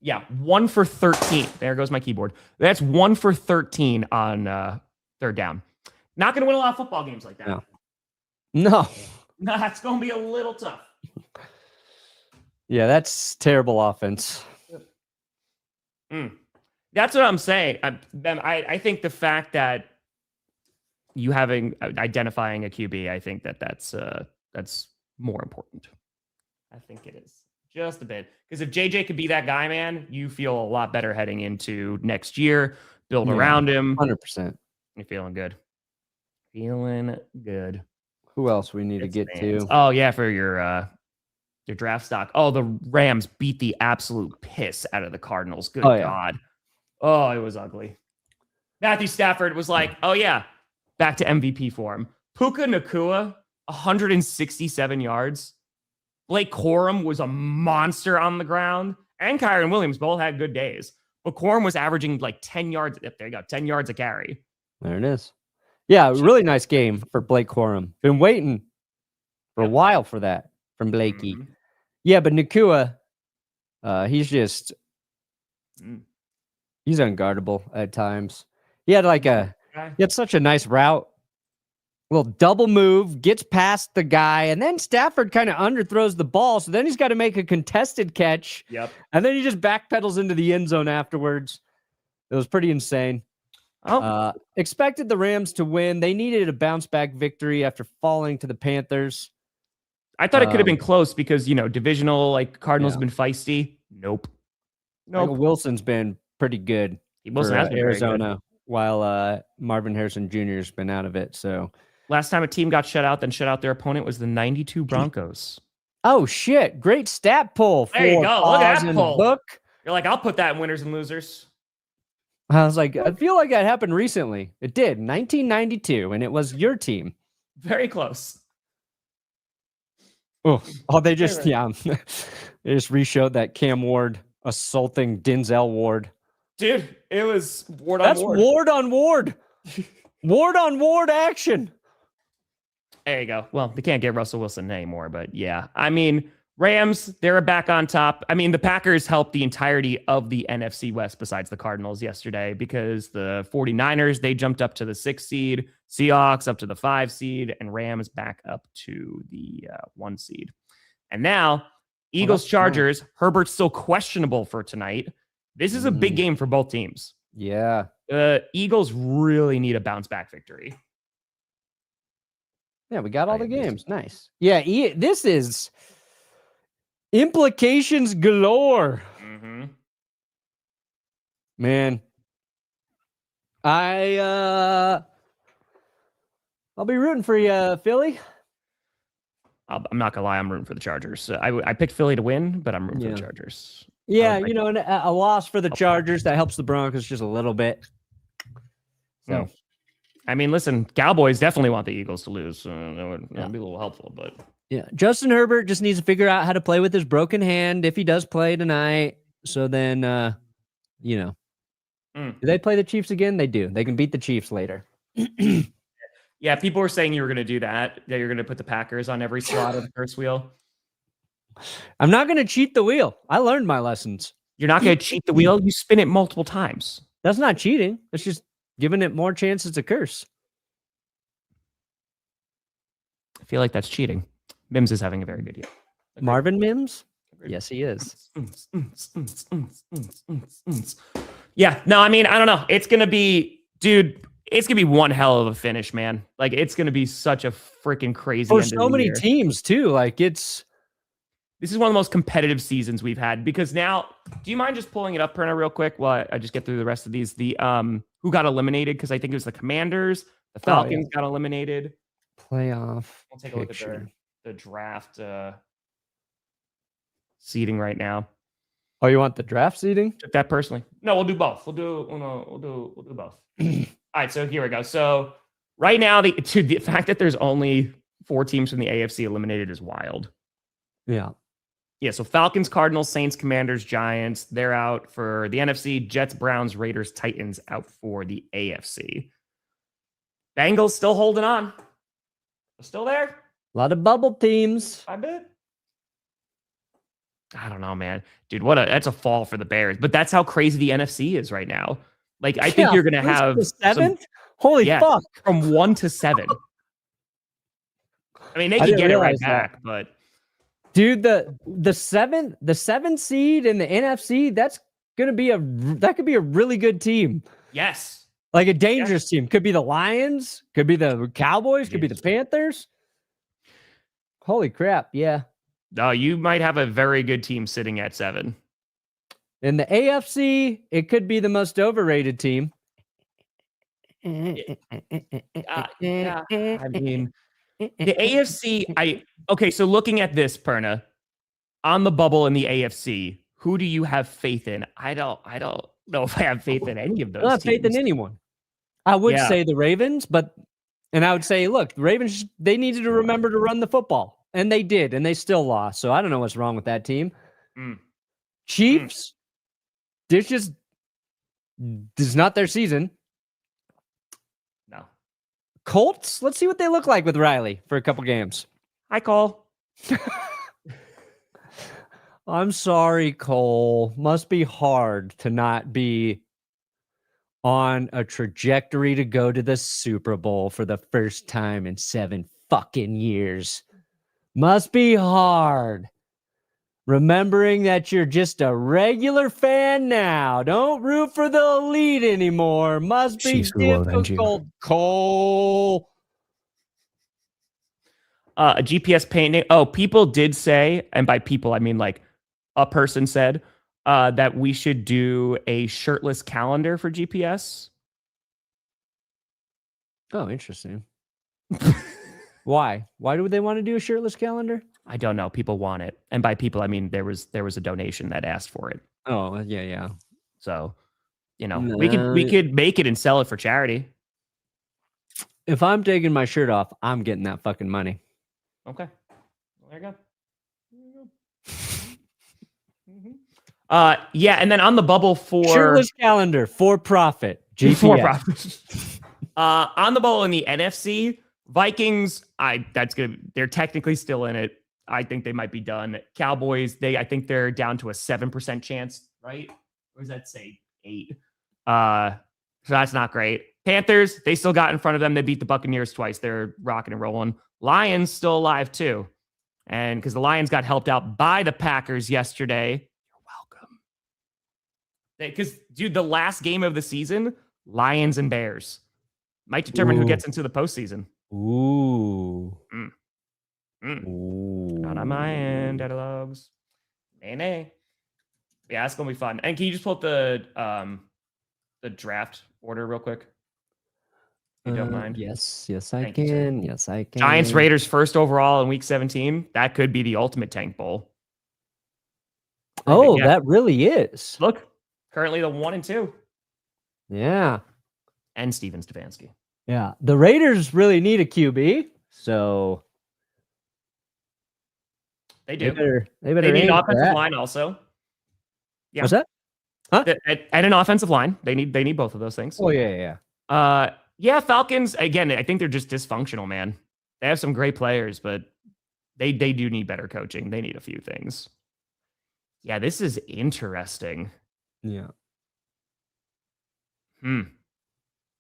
Speaker 1: Yeah, 1 for 13. There goes my keyboard. That's 1 for 13 on third down. Not going to win a lot of football games like that.
Speaker 2: No.
Speaker 1: That's going to be a little tough.
Speaker 2: Yeah, that's terrible offense.
Speaker 1: That's what I'm saying. I think the fact that you identifying a QB, I think that's more important. I think it is just a bit, because if JJ could be that guy, man, you feel a lot better heading into next year. Build around him.
Speaker 2: 100%.
Speaker 1: You're feeling good. Feeling good.
Speaker 2: Who else we need to get to?
Speaker 1: Oh yeah, for your draft stock. Oh, the Rams beat the absolute piss out of the Cardinals. Good God. Oh, it was ugly. Matthew Stafford was like, oh yeah, back to MVP form. Puka Nacua, 167 yards. Blake Corum was a monster on the ground. And Kyron Williams both had good days. But Corum was averaging like 10 yards. There you go, 10 yards a carry.
Speaker 2: There it is. Yeah, really nice game for Blake Corum. Been waiting for a while for that from Blakey.
Speaker 1: Mhm.
Speaker 2: Yeah, but Nacua, he's just he's unguardable at times. He had he had such a nice route. Little double move, gets past the guy, and then Stafford kind of underthrows the ball. So then he's got to make a contested catch.
Speaker 1: Yep.
Speaker 2: And then he just backpedals into the end zone afterwards. It was pretty insane. Expected the Rams to win. They needed a bounce back victory after falling to the Panthers.
Speaker 1: I thought it could have been close because, divisional, like Cardinals have been feisty. Nope.
Speaker 2: Michael Wilson's been pretty good.
Speaker 1: Wilson has been very good.
Speaker 2: Arizona, while Marvin Harrison Jr. has been out of it. So
Speaker 1: last time a team got shut out, then shut out their opponent, was the 92 Broncos.
Speaker 2: Oh shit! Great stat pull.
Speaker 1: There you go. Look at that pull.
Speaker 2: Book.
Speaker 1: You're like, I'll put that in winners and losers.
Speaker 2: I was like, I feel like that happened recently. It did, 1992, and it was your team.
Speaker 1: Very close.
Speaker 2: Oh, they just they just reshowed that Cam Ward assaulting Denzel Ward.
Speaker 1: Dude, it was Ward on Ward.
Speaker 2: That's Ward on Ward. Ward on Ward action.
Speaker 1: There you go. Well, they can't get Russell Wilson anymore, but yeah. I mean, Rams, they're back on top. I mean, the Packers helped the entirety of the NFC West besides the Cardinals yesterday, because the 49ers, they jumped up to the 6th seed, Seahawks up to the 5 seed, and Rams back up to the 1 seed. And now, Eagles, Chargers, Herbert's still questionable for tonight. This is a big game for both teams.
Speaker 2: Yeah.
Speaker 1: Eagles really need a bounce back victory.
Speaker 2: Yeah, we got all the games. Nice. Yeah, this is Implications galore.
Speaker 1: Mm-hmm.
Speaker 2: Man. I'll be rooting for you, Philly.
Speaker 1: I'm not gonna lie, I'm rooting for the Chargers. I picked Philly to win, but I'm rooting for the Chargers.
Speaker 2: Yeah, a loss for the Chargers that helps the Broncos just a little bit. So,
Speaker 1: I mean, listen, Cowboys definitely want the Eagles to lose. So that would be a little helpful, but
Speaker 2: yeah, Justin Herbert just needs to figure out how to play with his broken hand if he does play tonight. So then, do they play the Chiefs again? They do. They can beat the Chiefs later.
Speaker 1: Yeah, people were saying you were going to do that you're going to put the Packers on every slot of the first wheel.
Speaker 2: I'm not going to cheat the wheel. I learned my lessons.
Speaker 1: You're not going to cheat the wheel. You spin it multiple times.
Speaker 2: That's not cheating. It's just giving it more chances to curse.
Speaker 1: I feel like that's cheating. Mims is having a very good year.
Speaker 2: Marvin Mims? Yes, he is.
Speaker 1: Yeah, no, I mean, I don't know. It's going to be, dude, it's going to be one hell of a finish, man. Like, it's going to be such a freaking crazy
Speaker 2: For
Speaker 1: end
Speaker 2: so
Speaker 1: of the
Speaker 2: many
Speaker 1: year.
Speaker 2: teams, too. Like,
Speaker 1: This is one of the most competitive seasons we've had because now, do you mind just pulling it up, Perna, real quick while I just get through the rest of these? The who got eliminated? Because I think it was the Commanders. The Falcons got eliminated.
Speaker 2: Playoff.
Speaker 1: We'll take a look at the draft seeding right now.
Speaker 2: Oh, you want the draft seeding?
Speaker 1: Took that personally. No, we'll do both. We'll do both. All right, so here we go. So right now, the fact that there's only 4 teams from the AFC eliminated is wild.
Speaker 2: Yeah.
Speaker 1: Yeah, so Falcons, Cardinals, Saints, Commanders, Giants, they're out for the NFC. Jets, Browns, Raiders, Titans out for the AFC. Bengals still holding on. They're still there.
Speaker 2: A lot of bubble teams.
Speaker 1: I bet. I don't know, man. Dude, that's a fall for the Bears. But that's how crazy the NFC is right now. Like, I think you're going to have...
Speaker 2: 7th? Holy fuck.
Speaker 1: From 1 to 7. I mean, they could get it right back, but...
Speaker 2: Dude, the 7th seed in the NFC, that could be a really good team.
Speaker 1: Yes.
Speaker 2: Like a dangerous team. Could be the Lions, could be the Cowboys, could be the Panthers. Holy crap, yeah.
Speaker 1: No, you might have a very good team sitting at 7.
Speaker 2: In the AFC, it could be the most overrated team.
Speaker 1: Yeah. I mean, the AFC, okay, so looking at this, Perna, on the bubble in the AFC, who do you have faith in? I don't know if I have faith in any of those.
Speaker 2: I don't have faith in anyone. I would say the Ravens, and I would say, look, the Ravens, they needed to remember to run the football. And they did, and they still lost. So I don't know what's wrong with that team. Chiefs, this is not their season.
Speaker 1: No.
Speaker 2: Colts, let's see what they look like with Riley for a couple games.
Speaker 1: Hi, Cole.
Speaker 2: I'm sorry, Cole. Must be hard to not be on a trajectory to go to the Super Bowl for the first time in 7 fucking years. Must be hard. Remembering that you're just a regular fan now. Don't root for the elite anymore. Must be difficult, Cole.
Speaker 1: A GPS painting. Oh, people did say, and by people, I mean like a person said, that we should do a shirtless calendar for GPS.
Speaker 2: Oh, interesting. Why? Why do they want to do a shirtless calendar?
Speaker 1: I don't know. People want it. And by people, I mean there was a donation that asked for it.
Speaker 2: Oh, yeah.
Speaker 1: So, we could make it and sell it for charity.
Speaker 2: If I'm taking my shirt off, I'm getting that fucking money.
Speaker 1: Okay. Well, there you go. Yeah, and then on the bubble for
Speaker 2: shirtless calendar for profit. GPS.
Speaker 1: For profit. On the bubble in the NFC, Vikings, they're technically still in it. I think they might be done. Cowboys, I think they're down to a 7% chance, right? Or does that say 8? So that's not great. Panthers, they still got in front of them. They beat the Buccaneers twice. They're rocking and rolling. Lions still alive too. And because the Lions got helped out by the Packers yesterday. You're welcome. Because, dude, the last game of the season, Lions and Bears, might determine who gets into the postseason.
Speaker 2: Ooh.
Speaker 1: Not on my end, Daddy Loves. Nay. Yeah, it's gonna be fun. And can you just pull up the draft order real quick? If you don't mind.
Speaker 2: Yes, I
Speaker 1: Thank you, sir.
Speaker 2: can. Yes, I can.
Speaker 1: Giants Raiders first overall in week 17. That could be the ultimate tank bowl.
Speaker 2: Oh,
Speaker 1: Yeah.
Speaker 2: that really is.
Speaker 1: Look, currently the 1 and 2.
Speaker 2: Yeah.
Speaker 1: And Steven Stefanski.
Speaker 2: Yeah. The Raiders really need a QB, so
Speaker 1: They do.
Speaker 2: They better
Speaker 1: They need
Speaker 2: aim
Speaker 1: an
Speaker 2: for
Speaker 1: offensive
Speaker 2: that.
Speaker 1: line also. Yeah.
Speaker 2: What's that? Huh?
Speaker 1: And an offensive line. They need both of those things.
Speaker 2: Oh yeah.
Speaker 1: Yeah, Falcons, again, I think they're just dysfunctional, man. They have some great players, but they do need better coaching. They need a few things. Yeah, this is interesting.
Speaker 2: Yeah.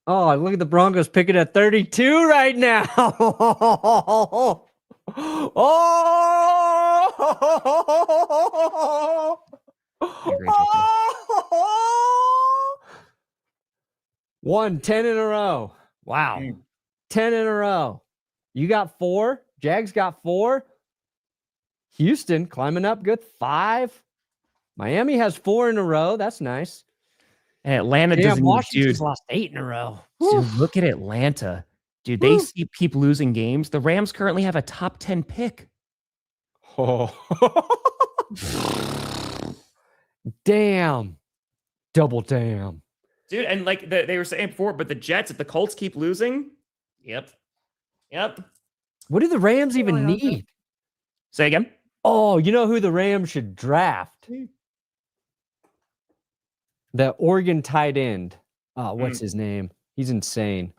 Speaker 1: Oh,
Speaker 2: look at the Broncos picking at 32 right now. Won 10 in a row. Wow. 10 in a row. You got 4. Jags got 4. Houston climbing up good. 5. Miami has 4 in a row. That's nice.
Speaker 1: And Atlanta doesn't.
Speaker 2: Washington's lost 8 in a row.
Speaker 1: Dude, look at Atlanta. Dude, they keep losing games. The Rams currently have a top 10 pick.
Speaker 2: Oh. Damn. Double damn.
Speaker 1: Dude, and like they were saying before, but the Jets, if the Colts keep losing, yep.
Speaker 2: What do the Rams even need?
Speaker 1: Say again?
Speaker 2: Oh, you know who the Rams should draft? The Oregon tight end. Oh, what's his name? He's insane.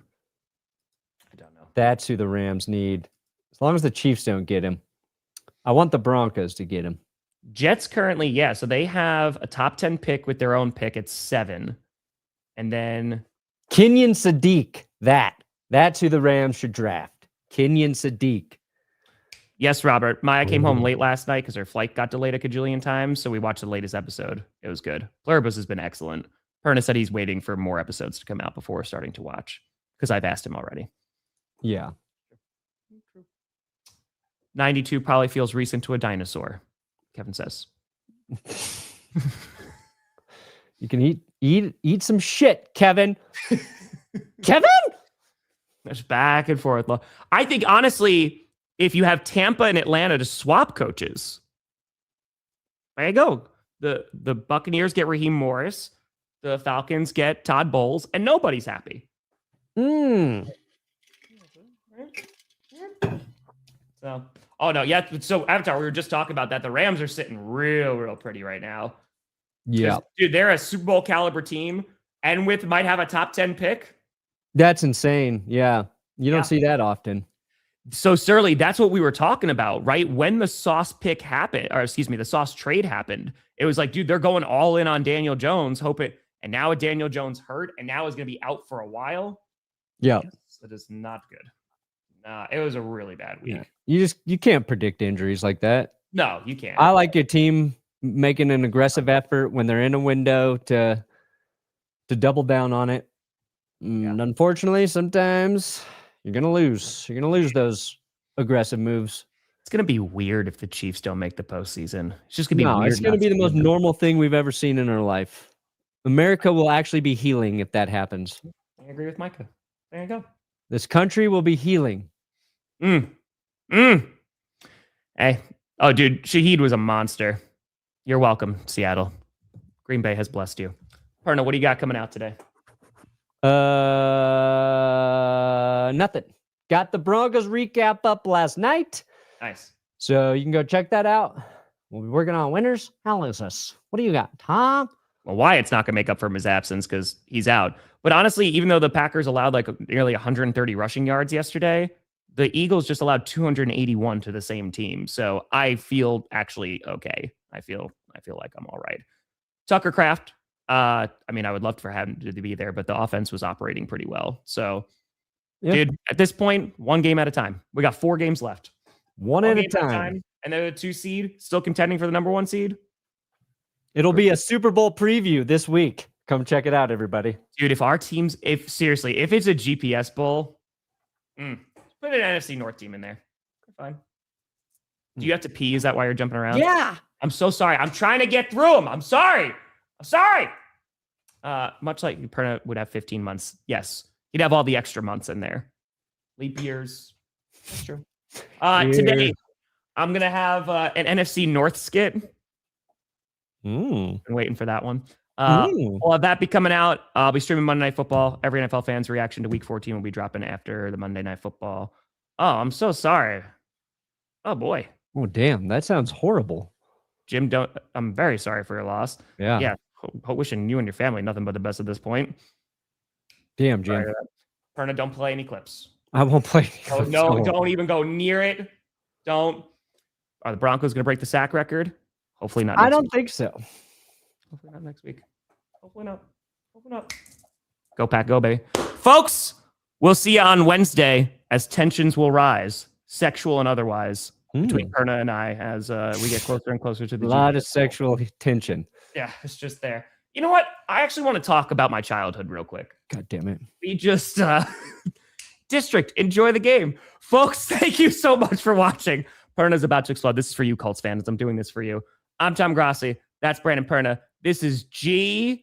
Speaker 1: I don't know.
Speaker 2: That's who the Rams need. As long as the Chiefs don't get him. I want the Broncos to get him.
Speaker 1: Jets currently, yeah. So they have a top 10 pick with their own pick at 7. And then
Speaker 2: Kenyon Sadiq. That's who the Rams should draft. Kenyon Sadiq.
Speaker 1: yes, Robert. Maya came home late last night because her flight got delayed a cajillion times. So we watched the latest episode. It was good. Pluribus has been excellent. Perna said he's waiting for more episodes to come out before starting to watch because I've asked him already.
Speaker 2: Yeah.
Speaker 1: 92 probably feels recent to a dinosaur, Kevin says.
Speaker 2: You can eat some shit, Kevin. Kevin?
Speaker 1: There's back and forth. I think, honestly, if you have Tampa and Atlanta to swap coaches, there you go. The Buccaneers get Raheem Morris. The Falcons get Todd Bowles, and nobody's happy.
Speaker 2: Mm.
Speaker 1: So, oh no, yeah. So Avatar, we were just talking about that. The Rams are sitting real pretty right now.
Speaker 2: Yeah.
Speaker 1: Dude, they're a Super Bowl caliber team, and might have a top 10 pick.
Speaker 2: That's insane. Yeah. You don't see that often.
Speaker 1: So, Surly, that's what we were talking about, right? When the Sauce pick happened, or excuse me, the Sauce trade happened, it was like, dude, they're going all in on Daniel Jones, and now Daniel Jones hurt, and now is going to be out for a while.
Speaker 2: Yeah.
Speaker 1: That is not good. Nah, it was a really bad week.
Speaker 2: Yeah. You can't predict injuries like that.
Speaker 1: No, you can't.
Speaker 2: I like your team making an aggressive effort when they're in a window to double down on it. And unfortunately, sometimes you're going to lose. You're going to lose those aggressive moves.
Speaker 1: It's going to be weird if the Chiefs don't make the postseason. It's just going to be weird.
Speaker 2: It's going to be the most normal thing we've ever seen in our life. America will actually be healing if that happens.
Speaker 1: I agree with Micah. There you go.
Speaker 2: This country will be healing.
Speaker 1: Hey. Oh, dude, Shaheed was a monster. You're welcome, Seattle. Green Bay has blessed you. Perna, what do you got coming out today?
Speaker 2: Nothing. Got the Broncos recap up last night.
Speaker 1: Nice.
Speaker 2: So you can go check that out. We'll be working on winners. How is this? What do you got, Tom?
Speaker 1: Well, Wyatt's not going to make up for his absence because he's out. But honestly, even though the Packers allowed like nearly 130 rushing yards yesterday, the Eagles just allowed 281 to the same team. So I feel actually okay. I feel like I'm all right. Tucker Kraft. I mean, I would love for him to be there, but the offense was operating pretty well. So, dude, at this point, 1 game at a time. We got 4 games left.
Speaker 2: One at a time.
Speaker 1: And then a 2 seed, still contending for the number 1 seed.
Speaker 2: It'll be a Super Bowl preview this week. Come check it out, everybody.
Speaker 1: Dude, if our teams, if it's a GPS bowl, put an NFC North team in there. Fine. Do you have to pee? Is that why you're jumping around?
Speaker 2: Yeah.
Speaker 1: I'm so sorry. I'm trying to get through them. I'm sorry. Much like Perna would have 15 months. Yes. He'd have all the extra months in there. Leap years. That's true. Today, I'm going to have an NFC North skit. Been waiting for that one. We'll have that be coming out. I'll be streaming Monday Night Football. Every NFL fan's reaction to Week 14 will be dropping after the Monday Night Football. Oh, I'm so sorry. Oh, boy.
Speaker 2: Oh, damn. That sounds horrible.
Speaker 1: Jim, I'm very sorry for your loss.
Speaker 2: Yeah.
Speaker 1: Wishing you and your family nothing but the best at this point.
Speaker 2: Damn, Jim.
Speaker 1: Perna, don't play any clips.
Speaker 2: I won't play.
Speaker 1: Oh, no, don't even go near it. Don't. Are the Broncos going to break the sack record? Hopefully not.
Speaker 2: I don't think so.
Speaker 1: Hopefully not next week. Hopefully not. Go Pack, go, baby. Folks, we'll see you on Wednesday as tensions will rise, sexual and otherwise, between Perna and I as we get closer and closer to the
Speaker 2: A lot of sexual tension.
Speaker 1: Yeah, it's just there. You know what? I actually want to talk about my childhood real quick.
Speaker 2: God damn it.
Speaker 1: We just District, enjoy the game. Folks, thank you so much for watching. Perna's about to explode. This is for you, Colts fans. I'm doing this for you. I'm Tom Grossi. That's Brandon Perna. This is GPS.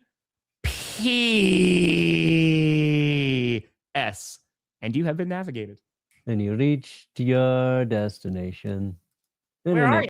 Speaker 1: And you have been navigated.
Speaker 2: And you reached your destination.
Speaker 1: Where are you?